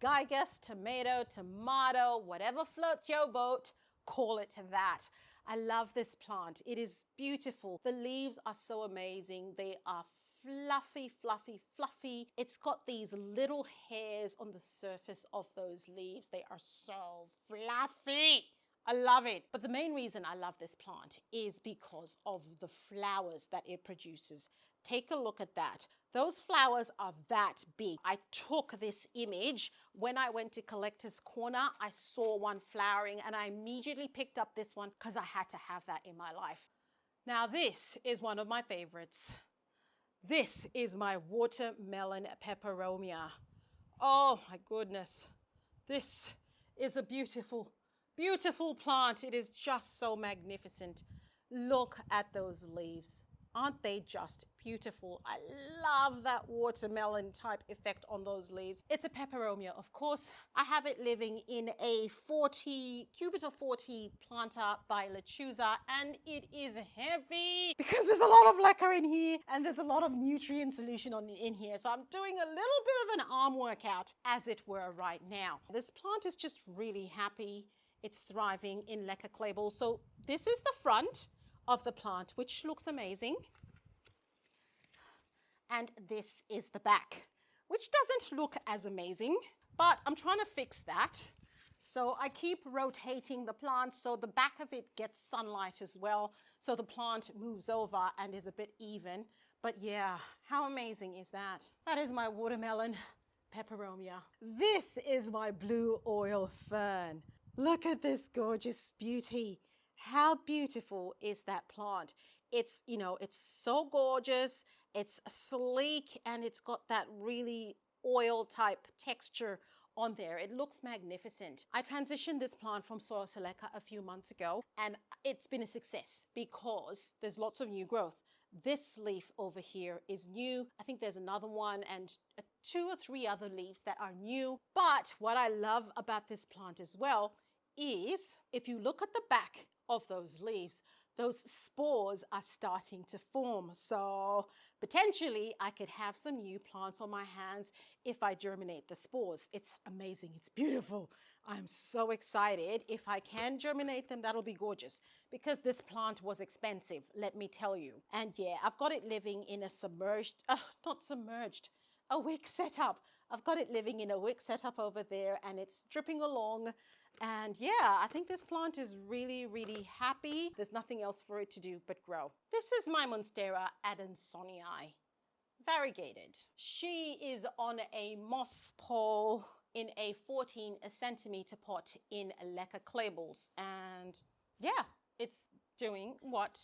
Gigas, tomato, whatever floats your boat, call it that. I love this plant. It is beautiful. The leaves are so amazing. They are fluffy, fluffy, fluffy. It's got these little hairs on the surface of those leaves. They are so fluffy. I love it. But the main reason I love this plant is because of the flowers that it produces. Take a look at that. Those flowers are that big. I took this image when I went to Collector's Corner. I saw one flowering and I immediately picked up this one because I had to have that in my life. Now this is one of my favorites. This is my watermelon peperomia. Oh my goodness. This is a beautiful, beautiful plant. It is just so magnificent. Look at those leaves. Aren't they just beautiful? I love that watermelon type effect on those leaves. It's a peperomia, of course. I have it living in a 40 cubital 40 planter by Lechuza, and it is heavy because there's a lot of leca in here and there's a lot of nutrient solution in here. So I'm doing a little bit of an arm workout, as it were, right now. This plant is just really happy. It's thriving in leca clable. So this is the front of the plant, which looks amazing. And this is the back, which doesn't look as amazing, but I'm trying to fix that. So I keep rotating the plant so the back of it gets sunlight as well, so the plant moves over and is a bit even. But yeah, how amazing is that? That is my watermelon peperomia. This is my blue oil fern. Look at this gorgeous beauty. How beautiful is that plant? It's, you know, it's so gorgeous. It's sleek and it's got that really oil type texture on there. It looks magnificent. I transitioned this plant from soil to leca a few months ago and it's been a success because there's lots of new growth. This leaf over here is new. I think there's another one and 2 or 3 other leaves that are new. But what I love about this plant as well is if you look at the back of those leaves, those spores are starting to form. So potentially I could have some new plants on my hands if I germinate the spores. It's amazing. It's beautiful. I'm so excited. If I can germinate them, that'll be gorgeous because this plant was expensive, let me tell you. And yeah, I've got it living in a a wick setup. I've got it living in a wick setup over there and it's dripping along. And yeah, I think this plant is really, really happy. There's nothing else for it to do but grow. This is my Monstera Adansonii, variegated. She is on a moss pole in a 14 centimeter pot in leca clables. And yeah, it's doing what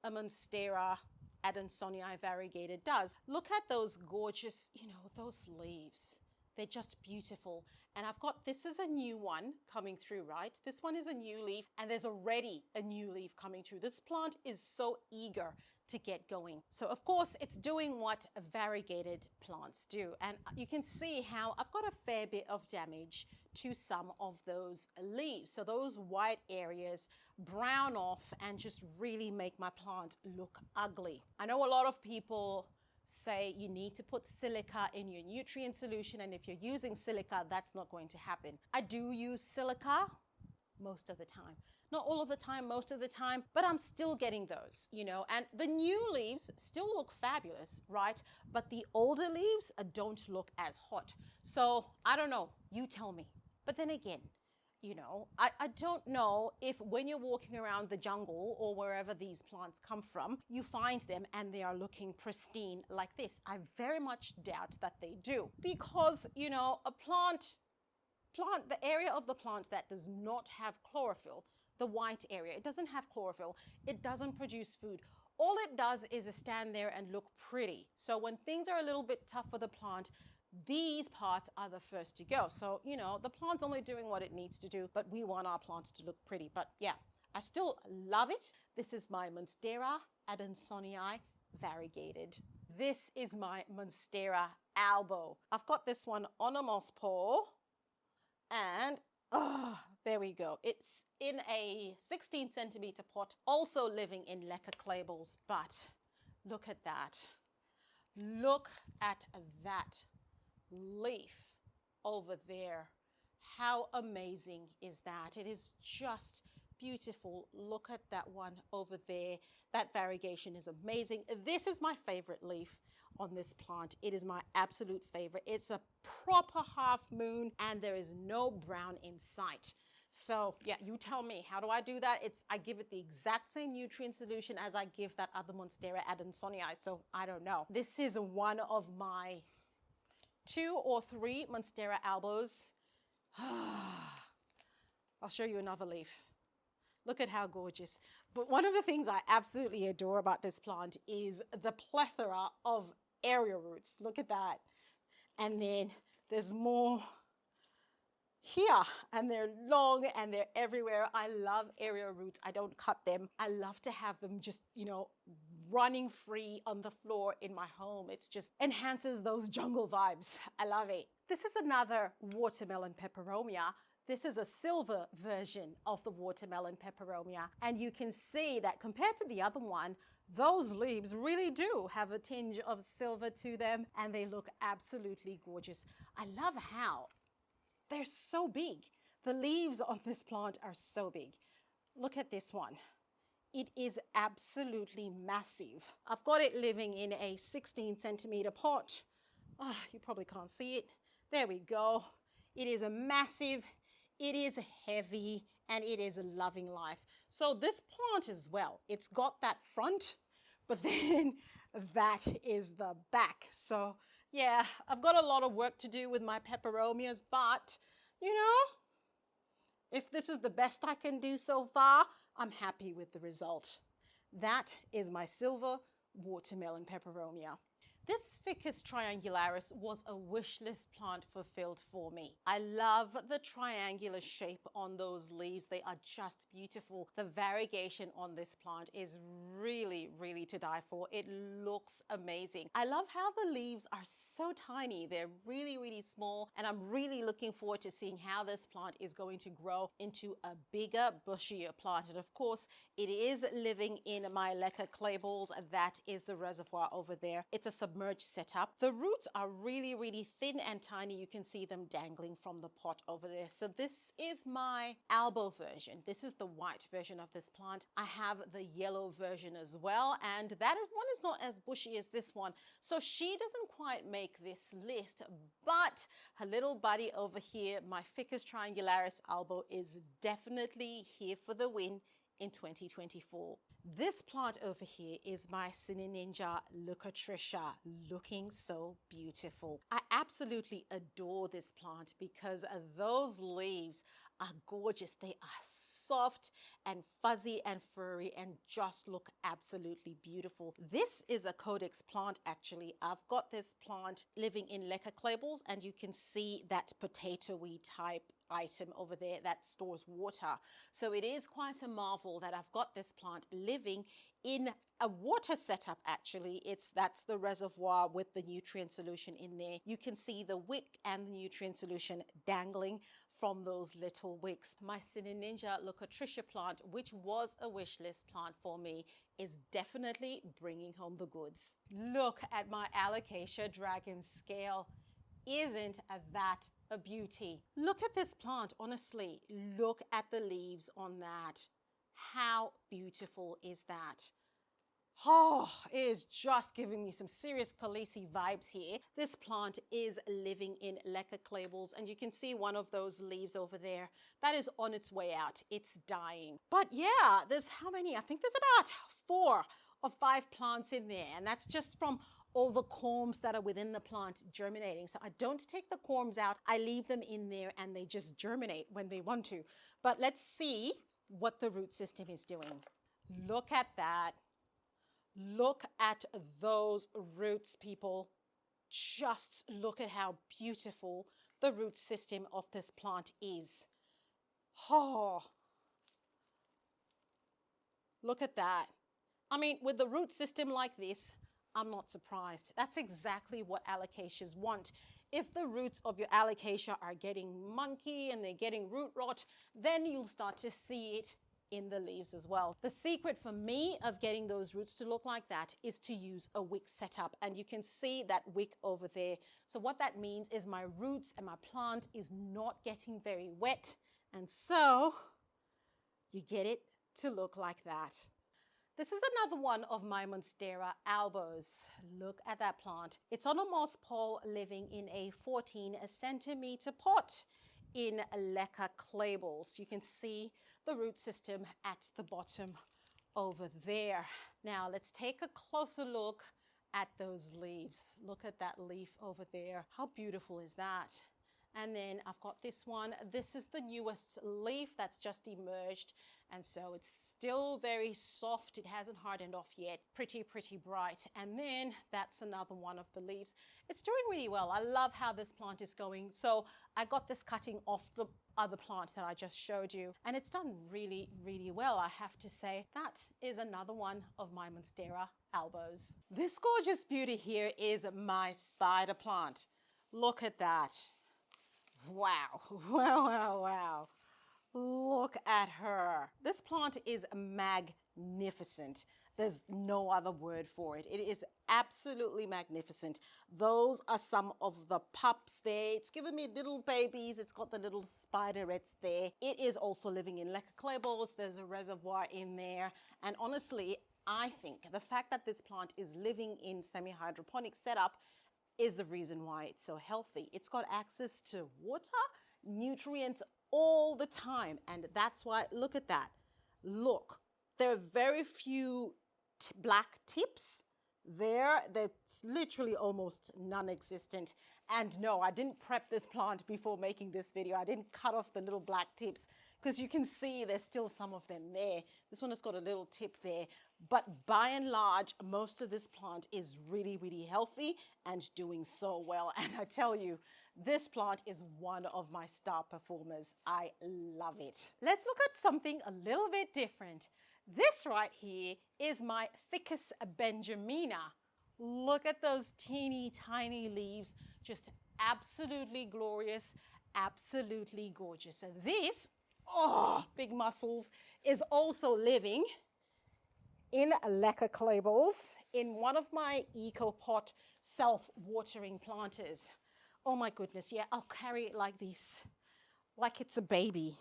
a Monstera Adansonii variegated does. Look at those gorgeous, you know, those leaves. They're just beautiful. And I've got, this is a new one coming through, right? This one is a new leaf and there's already a new leaf coming through. This plant is so eager to get going. So of course it's doing what variegated plants do. And you can see how I've got a fair bit of damage to some of those leaves. So those white areas brown off and just really make my plant look ugly. I know a lot of people say you need to put silica in your nutrient solution, and if you're using silica, that's not going to happen. I do use silica most of the time. Not all of the time, most of the time, but I'm still getting those, you know, and the new leaves still look fabulous, right? But the older leaves don't look as hot. So I don't know, you tell me. But then again, You know, I don't know if when you're walking around the jungle or wherever these plants come from, you find them and they are looking pristine like this. I very much doubt that they do, because, you know, a plant, the area of the plant that does not have chlorophyll, the white area, it doesn't have chlorophyll, it doesn't produce food. All it does is stand there and look pretty. So when things are a little bit tough for the plant, these parts are the first to go. So, you know, the plant's only doing what it needs to do, but we want our plants to look pretty. But yeah, I still love it. This is my Monstera Adansonii variegated. This is my Monstera Albo. I've got this one on a moss pole, and there we go. It's in a 16 centimeter pot, also living in leca clables. But look at that. Look at that leaf over there. How amazing is that? It is just beautiful. Look at that one over there. That variegation is amazing. This is my favorite leaf on this plant. It is my absolute favorite. It's a proper half moon and there is no brown in sight. So yeah, you tell me, how do I do that? I give it the exact same nutrient solution as I give that other Monstera Adansonii. So I don't know. This is one of my 2 or 3 Monstera Albos. I'll show you another leaf. Look at how gorgeous. But one of the things I absolutely adore about this plant is the plethora of area roots. Look at that. And then there's more here, and they're long and they're everywhere. I love area roots. I don't cut them. I love to have them just, you know, running free on the floor in my home. It's just enhances those jungle vibes. I love it. This is another watermelon peperomia. This is a silver version of the watermelon peperomia. And you can see that compared to the other one, those leaves really do have a tinge of silver to them, and they look absolutely gorgeous. I love how they're so big. The leaves on this plant are so big. Look at this one. It is absolutely massive. I've got it living in a 16 centimeter pot. Oh, you probably can't see it. There we go. It is a massive, it is heavy, and it is a loving life. So this plant as well, it's got that front, but then that is the back. So yeah, I've got a lot of work to do with my peperomias, but you know, if this is the best I can do so far, I'm happy with the result. That is my silver watermelon peperomia. This Ficus Triangularis was a wish list plant fulfilled for me. I love the triangular shape on those leaves. They are just beautiful. The variegation on this plant is really, really to die for. It looks amazing. I love how the leaves are so tiny. They're really, really small, and I'm really looking forward to seeing how this plant is going to grow into a bigger, bushier plant. And of course, it is living in my leca clables. That is the reservoir over there. It's a submerged setup. The roots are really, really thin and tiny. You can see them dangling from the pot over there. So this is my Albo version. This is the white version of this plant. I have the yellow version as well, and that one is not as bushy as this one. So she doesn't quite make this list, but her little buddy over here, my Ficus Triangularis Albo, is definitely here for the win in 2024. This plant over here is my Sinningia Leucotricha, looking so beautiful. I absolutely adore this plant because those leaves are gorgeous. They are soft and fuzzy and furry and just look absolutely beautiful. This is a Codex plant actually. I've got this plant living in leca clables, and you can see that potato-y type item over there that stores water. So it is quite a marvel that I've got this plant living in a water setup actually. That's the reservoir with the nutrient solution in there. You can see the wick and the nutrient solution dangling from those little wicks. My Sinningia Leucotricha plant, which was a wish list plant for me, is definitely bringing home the goods. Look at my Alocasia dragon scale. Isn't that a beauty? Look at this plant, honestly. Look at the leaves on that. How beautiful is that? Oh, it is just giving me some serious Khaleesi vibes here. This plant is living in leca clables, and you can see one of those leaves over there. That is on its way out. It's dying. But yeah, there's how many? I think there's about 4 or 5 plants in there, and that's just from all the corms that are within the plant germinating. So I don't take the corms out. I leave them in there and they just germinate when they want to. But let's see what the root system is doing. Look at that. Look at those roots, people. Just look at how beautiful the root system of this plant is. Oh, look at that. I mean, with the root system like this, I'm not surprised. That's exactly what alocasias want. If the roots of your alocasia are getting munky and they're getting root rot, then you'll start to see it in the leaves as well. The secret for me of getting those roots to look like that is to use a wick setup, and you can see that wick over there. So what that means is my roots and my plant is not getting very wet, and so you get it to look like that. This is another one of my Monstera Albos. Look at that plant. It's on a moss pole living in a 14 centimeter pot in leca clables. You can see the root system at the bottom over there. Now let's take a closer look at those leaves. Look at that leaf over there. How beautiful is that? And then I've got this one. This is the newest leaf that's just emerged. And so it's still very soft. It hasn't hardened off yet. Pretty bright. And then that's another one of the leaves. It's doing really well. I love how this plant is going. So I got this cutting off the other plant that I just showed you. And it's done really well, I have to say. That is another one of my Monstera Albos. This gorgeous beauty here is my spider plant. Look at that. Wow. Look at her. This plant is magnificent. There's no other word for it. It is absolutely magnificent. Those are some of the pups there. It's given me little babies. It's got the little spiderettes there. It is also living in leca clables. There's a reservoir in there. And honestly, I think the fact that this plant is living in semi-hydroponic setup is the reason why it's so healthy. It's got access to water, nutrients all the time. And that's why, look at that. Look, there are very few black tips there. That's literally almost non-existent. And no, I didn't prep this plant before making this video. I didn't cut off the little black tips because you can see there's still some of them there. This one has got a little tip there. But by and large, most of this plant is really healthy and doing so well. And I tell you, this plant is one of my star performers. I love it. Let's look at something a little bit different. This right here is my Ficus Benjamina. Look at those teeny tiny leaves, just absolutely glorious, absolutely gorgeous. And this, oh, big muscles, is also living in leca clables in one of my EcoPot self-watering planters. Oh my goodness, yeah, I'll carry it like this, like it's a baby.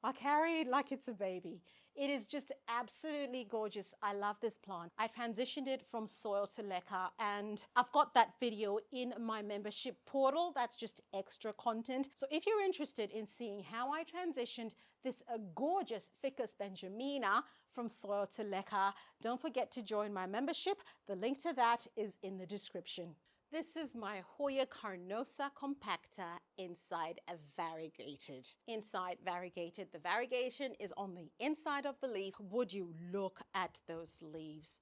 I'll carry it like it's a baby. It is just absolutely gorgeous. I love this plant. I transitioned it from soil to leca, and I've got that video in my membership portal. That's just extra content. So if you're interested in seeing how I transitioned this gorgeous Ficus Benjamina from soil to leca, don't forget to join my membership. The link to that is in the description. This is my Hoya carnosa compacta inside a variegated. Inside variegated, the variegation is on the inside of the leaf. Would you look at those leaves?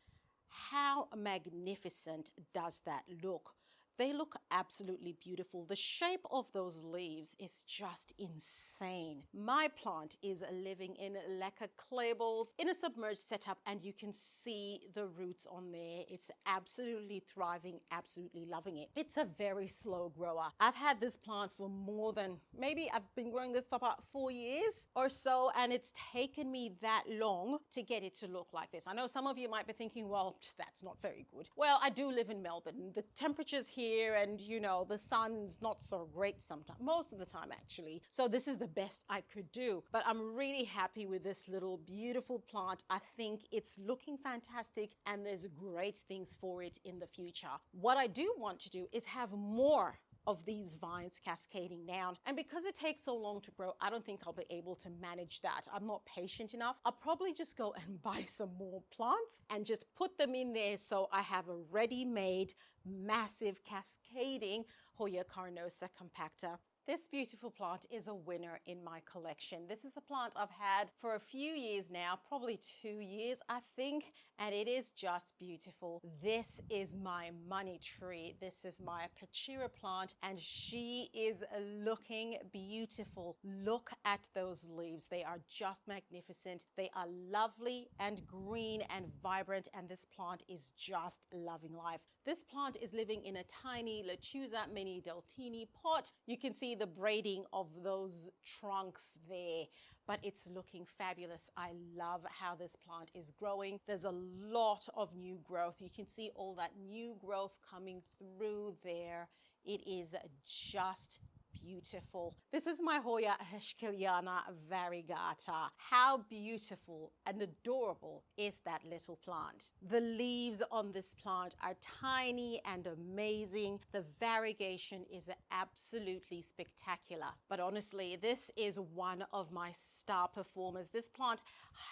How magnificent does that look? They look absolutely beautiful. The shape of those leaves is just insane. My plant is living in leca clables in a submerged setup, and you can see the roots on there. It's absolutely thriving, absolutely loving it. It's a very slow grower. I've had this plant for more than, maybe I've been growing this for about 4 years or so, and it's taken me that long to get it to look like this. I know some of you might be thinking, well, that's not very good. Well, I do live in Melbourne. The temperatures here here, and you know, the sun's not so great sometimes, most of the time actually. So this is the best I could do. But I'm really happy with this little beautiful plant. I think it's looking fantastic and there's great things for it in the future. What I do want to do is have more of these vines cascading down. And because it takes so long to grow, I don't think I'll be able to manage that. I'm not patient enough. I'll probably just go and buy some more plants and just put them in there so I have a ready-made, massive, cascading Hoya carnosa compacta. This beautiful plant is a winner in my collection. This is a plant I've had for a few years now, probably 2 years, I think, and it is just beautiful. This is my money tree. This is my Pachira plant, and she is looking beautiful. Look at those leaves. They are just magnificent. They are lovely and green and vibrant, and this plant is just loving life. This plant is living in a tiny Lechuza mini Deltini pot. You can see the braiding of those trunks there, but it's looking fabulous. I love how this plant is growing. There's a lot of new growth. You can see all that new growth coming through there. It is just beautiful. This is my Hoya Heshkeliana variegata. How beautiful and adorable is that little plant? The leaves on this plant are tiny and amazing. The variegation is absolutely spectacular. But honestly, this is one of my star performers. This plant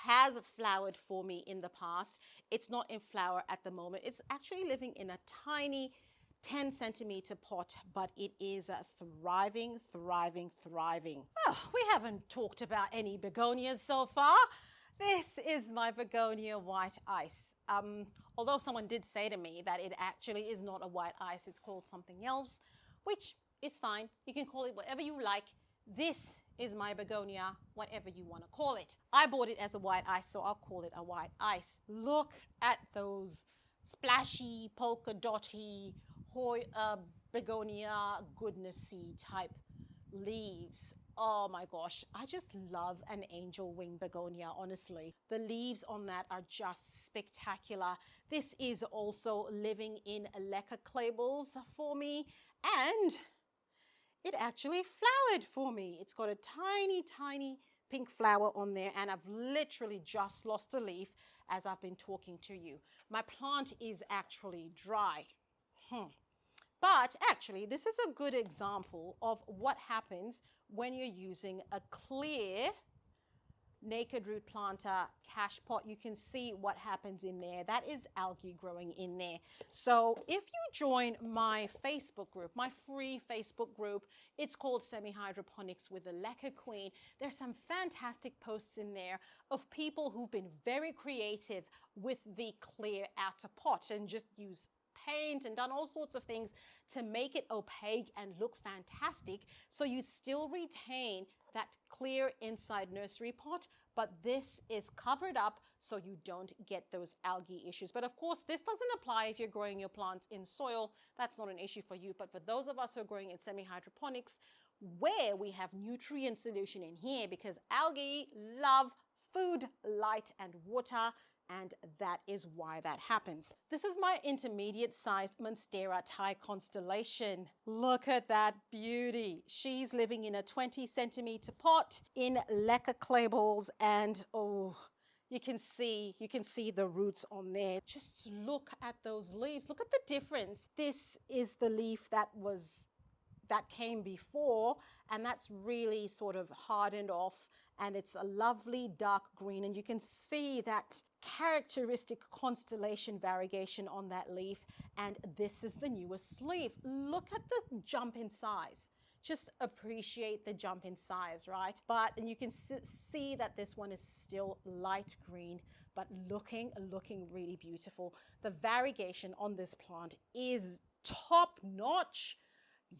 has flowered for me in the past. It's not in flower at the moment. It's actually living in a tiny 10 centimeter pot, but it is thriving, thriving, thriving. Well, we haven't talked about any begonias so far. This is my Begonia White Ice. Although someone did say to me that it actually is not a white ice, it's called something else, which is fine. You can call it whatever you like. This is my begonia, whatever you want to call it. I bought it as a white ice, so I'll call it a white ice. Look at those splashy, polka dotty, begonia goodnessy type leaves. Oh my gosh, I just love an angel wing begonia, honestly. The leaves on that are just spectacular. This is also living in leca clables for me, and it actually flowered for me. It's got a tiny, tiny pink flower on there, and I've literally just lost a leaf as I've been talking to you. My plant is actually dry. But actually, this is a good example of what happens when you're using a clear naked root planter cash pot. You can see what happens in there. That is algae growing in there. So if you join my Facebook group, my free Facebook group, it's called Semi-Hydroponics with the Leca Queen. There's some fantastic posts in there of people who've been very creative with the clear outer pot and just use paint and done all sorts of things to make it opaque and look fantastic, so you still retain that clear inside nursery pot, but this is covered up so you don't get those algae issues. But of course, this doesn't apply if you're growing your plants in soil. That's not an issue for you. But for those of us who are growing in semi-hydroponics, where we have nutrient solution in here, because algae love food, light, and water, and that is why that happens. This is my intermediate sized Monstera Thai Constellation. Look at that beauty. She's living in a 20 centimeter pot in leca clay balls, and oh, you can see the roots on there. Just look at those leaves. Look at the difference. This is the leaf that came before, and that's really sort of hardened off, and it's a lovely dark green, and you can see that characteristic constellation variegation on that leaf. And this is the newest leaf. Look at the jump in size. Just appreciate the jump in size, right? And you can see that this one is still light green, but looking really beautiful. The variegation on this plant is top notch.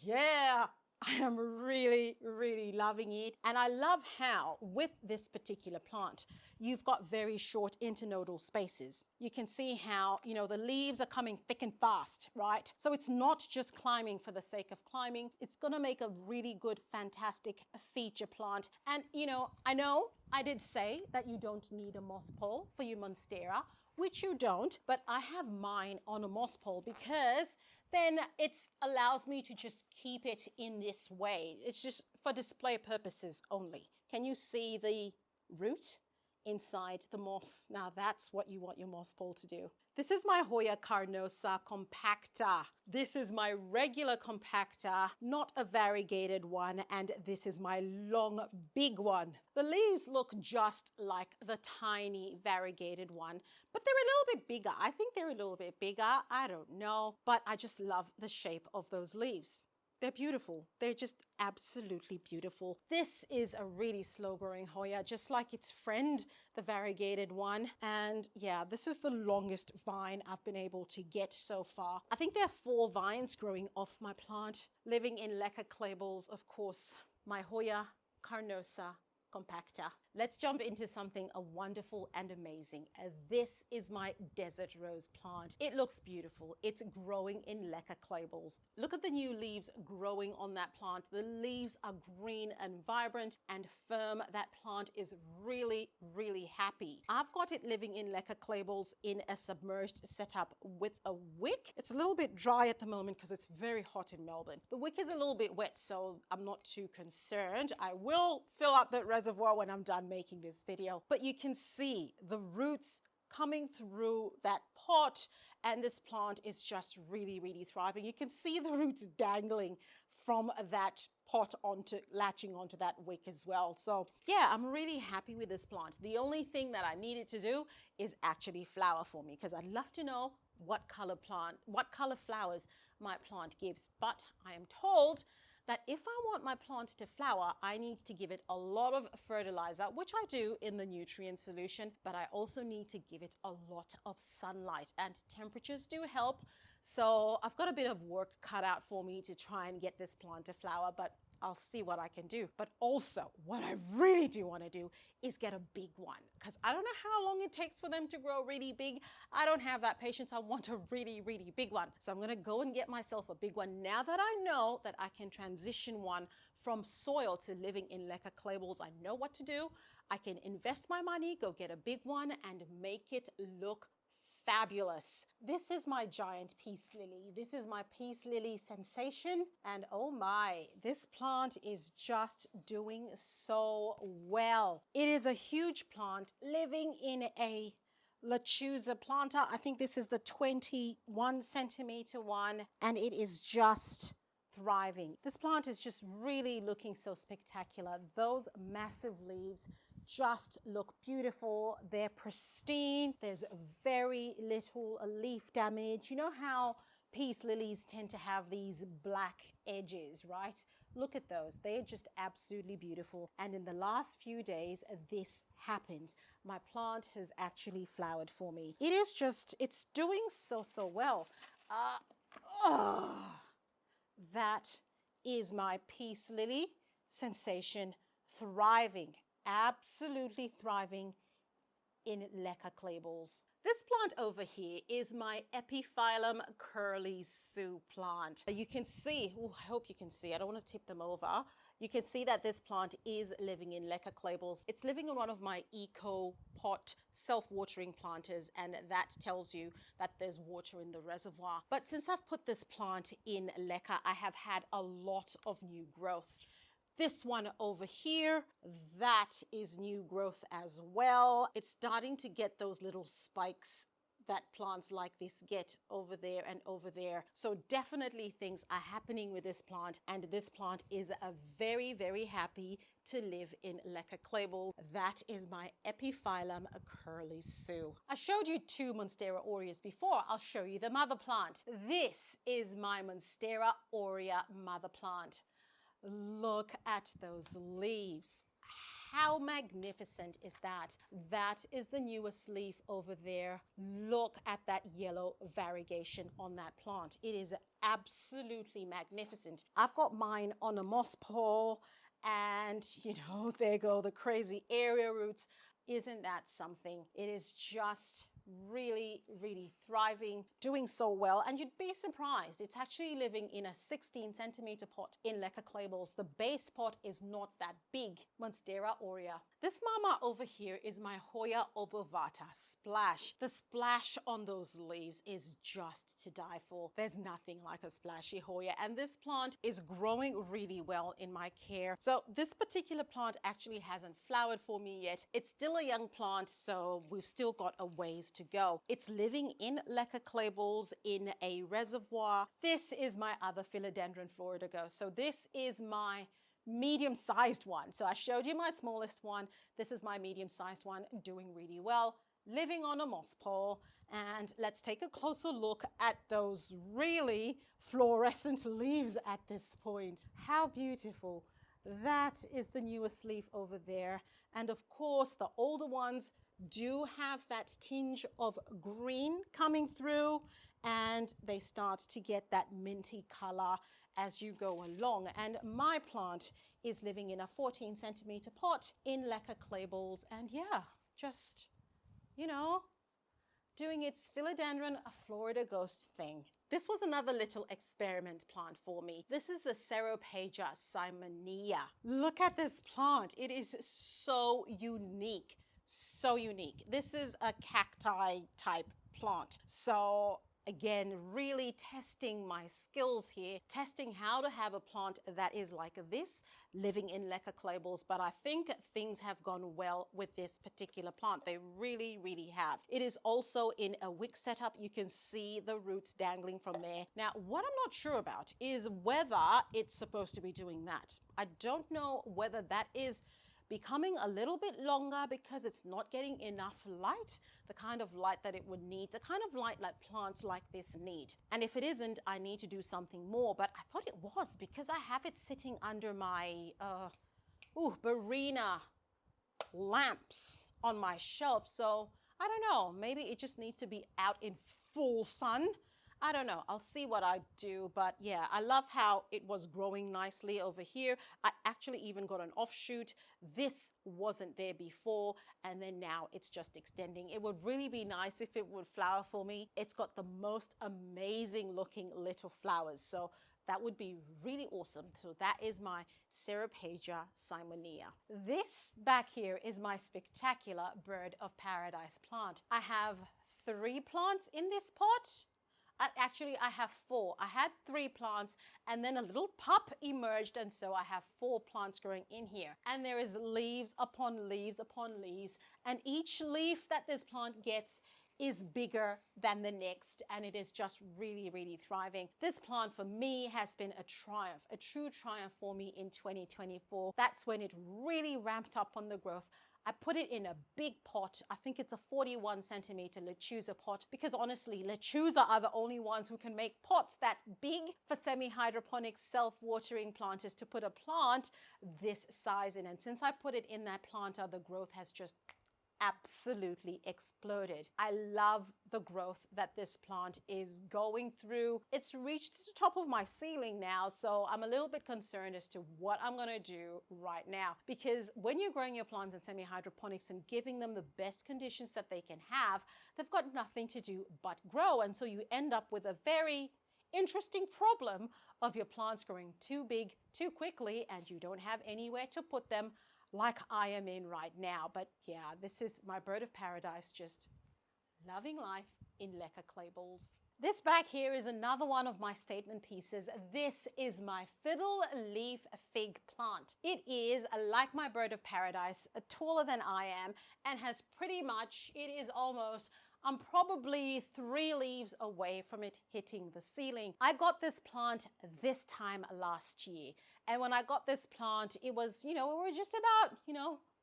Yeah, I am really, really loving it. And I love how with this particular plant, you've got very short internodal spaces. You can see how, the leaves are coming thick and fast, right? So it's not just climbing for the sake of climbing. It's gonna make a really good, fantastic feature plant. And, I know I did say that you don't need a moss pole for your Monstera, which you don't, but I have mine on a moss pole because then it allows me to just keep it in this way. It's just for display purposes only. Can you see the root inside the moss? Now that's what you want your moss pole to do. This is my Hoya carnosa compacta. This is my regular compacta, not a variegated one, and this is my long, big one. The leaves look just like the tiny variegated one, but they're a little bit bigger. I think they're a little bit bigger. I don't know, but I just love the shape of those leaves. They're beautiful. They're just absolutely beautiful. This is a really slow growing Hoya, just like its friend, the variegated one. And yeah, this is the longest vine I've been able to get so far. I think there are 4 vines growing off my plant, living in leca clables, of course, my Hoya carnosa compacta. Let's jump into something wonderful and amazing. This is my desert rose plant. It looks beautiful. It's growing in leca clables. Look at the new leaves growing on that plant. The leaves are green and vibrant and firm. That plant is really, really happy. I've got it living in leca clables in a submerged setup with a wick. It's a little bit dry at the moment because it's very hot in Melbourne. The wick is a little bit wet, so I'm not too concerned. I will fill up that reservoir when I'm done making this video, but you can see the roots coming through that pot, and this plant is just really, really thriving. You can see the roots dangling from that pot latching onto that wick as well. So yeah, I'm really happy with this plant. The only thing that I needed to do is actually flower for me, because I'd love to know what color flowers my plant gives. But I am told that if I want my plant to flower, I need to give it a lot of fertilizer, which I do in the nutrient solution, but I also need to give it a lot of sunlight, and temperatures do help. So I've got a bit of work cut out for me to try and get this plant to flower, but I'll see what I can do. But also, what I really do want to do is get a big one, because I don't know how long it takes for them to grow really big. I don't have that patience. I want a really, really big one. So I'm going to go and get myself a big one now that I know that I can transition one from soil to living in leca clables. I know what to do. I can invest my money, go get a big one, and make it look fabulous. This is my giant peace lily. This is my peace lily sensation, and oh my, this plant is just doing so well. It is a huge plant living in a lechuza planta. I think this is the 21 centimeter one, and it is just thriving. This plant is just really looking so spectacular. Those massive leaves just look beautiful. They're pristine. There's very little leaf damage. You know how peace lilies tend to have these black edges, right? Look at those. They're just absolutely beautiful. And in the last few days, this happened. My plant has actually flowered for me. It's doing so well. That is my peace lily sensation thriving, absolutely thriving in leca clables. This plant over here is my Epiphyllum Curly Sue plant. You can see, I hope you can see, I don't want to tip them over. You can see that this plant is living in leca clables. It's living in one of my eco pot self-watering planters, and that tells you that there's water in the reservoir. But since I've put this plant in leca, I have had a lot of new growth. This one over here, that is new growth as well. It's starting to get those little spikes that plants like this get over there and over there. So definitely things are happening with this plant, and this plant is very, very happy to live in leca clable. That is my Epiphyllum Curly Sue. I showed you 2 Monstera Aureas before. I'll show you the mother plant. This is my Monstera Aurea mother plant. Look at those leaves. How magnificent is that? That is the newest leaf over there. Look at that yellow variegation on that plant. It is absolutely magnificent. I've got mine on a moss pole, and you know, there go the crazy area roots. Isn't that something? It is just really, really thriving, doing so well. And you'd be surprised. It's actually living in a 16 centimeter pot in leca clables. The base pot is not that big. Monstera Aurea. This mama over here is my Hoya obovata splash. The splash on those leaves is just to die for. There's nothing like a splashy Hoya, and this plant is growing really well in my care. So this particular plant actually hasn't flowered for me yet. It's still a young plant, so we've still got a ways to go. It's living in leca clables in a reservoir. This is my other Philodendron Florida Ghost. So this is my medium-sized one. So I showed you my smallest one. This is my medium-sized one, doing really well, living on a moss pole. And let's take a closer look at those really fluorescent leaves at this point. How beautiful. That is the newest leaf over there. And of course, the older ones do have that tinge of green coming through, and they start to get that minty color as you go along. And my plant is living in a 14 centimeter pot in leca clables, and yeah, just, you know, doing its Philodendron Florida Ghost thing. This was another little experiment plant for me. This is a Ceropegia Simoniae. Look at this plant. It is so unique. So unique. This is a cacti type plant. So again, really testing my skills here, testing how to have a plant that is like this, living in leca clables. But I think things have gone well with this particular plant. They really, really have. It is also in a wick setup. You can see the roots dangling from there. Now, what I'm not sure about is whether it's supposed to be doing that. I don't know whether that is becoming a little bit longer because it's not getting enough light, the kind of light that it would need, the kind of light that plants like this need. And if it isn't, I need to do something more, but I thought it was because I have it sitting under my Barrina lamps on my shelf. So I don't know, maybe it just needs to be out in full sun. I don't know. I'll see what I do. But yeah, I love how it was growing nicely over here. I actually even got an offshoot. This wasn't there before, and then now it's just extending. It would really be nice if it would flower for me. It's got the most amazing looking little flowers. So that would be really awesome. So that is my Ceropegia Simoniae. This back here is my spectacular bird of paradise plant. I have 3 plants in this pot. Actually, I have 4. I had 3 plants, and then a little pup emerged, and so I have 4 plants growing in here. And there is leaves upon leaves upon leaves, and each leaf that this plant gets is bigger than the next, and it is just really, really thriving. This plant for me has been a triumph, a true triumph for me in 2024. That's when it really ramped up on the growth. I put it in a big pot. I think it's a 41 centimeter lechuza pot, because honestly, lechuza are the only ones who can make pots that big for semi-hydroponic self-watering planters to put a plant this size in. And since I put it in that planter, the growth has just absolutely exploded. I love the growth that this plant is going through. It's reached the top of my ceiling now, so I'm a little bit concerned as to what I'm going to do right now, because when you're growing your plants in semi-hydroponics and giving them the best conditions that they can have, they've got nothing to do but grow, and so you end up with a very interesting problem of your plants growing too big too quickly, and you don't have anywhere to put them, like I am in right now. But yeah, this is my bird of paradise, just loving life in leca clables. This back here is another one of my statement pieces. This is my Fiddle Leaf Fig plant. It is, like my bird of paradise, taller than I am, and has pretty much, I'm probably 3 leaves away from it hitting the ceiling. I got this plant this time last year. And when I got this plant, it was, we were just about,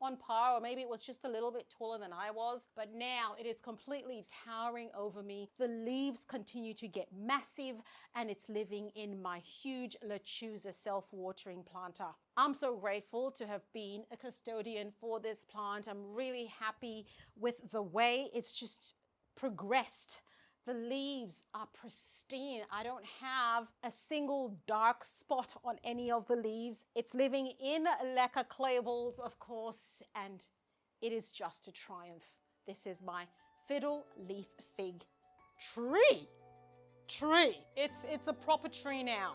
on par, or maybe it was just a little bit taller than I was. But now it is completely towering over me. The leaves continue to get massive, and it's living in my huge lechuza self-watering planter. I'm so grateful to have been a custodian for this plant. I'm really happy with the way it's just progressed. The leaves are pristine. I don't have a single dark spot on any of the leaves. It's living in leca clables, of course, and it is just a triumph. This is my Fiddle Leaf Fig tree. It's a proper tree now.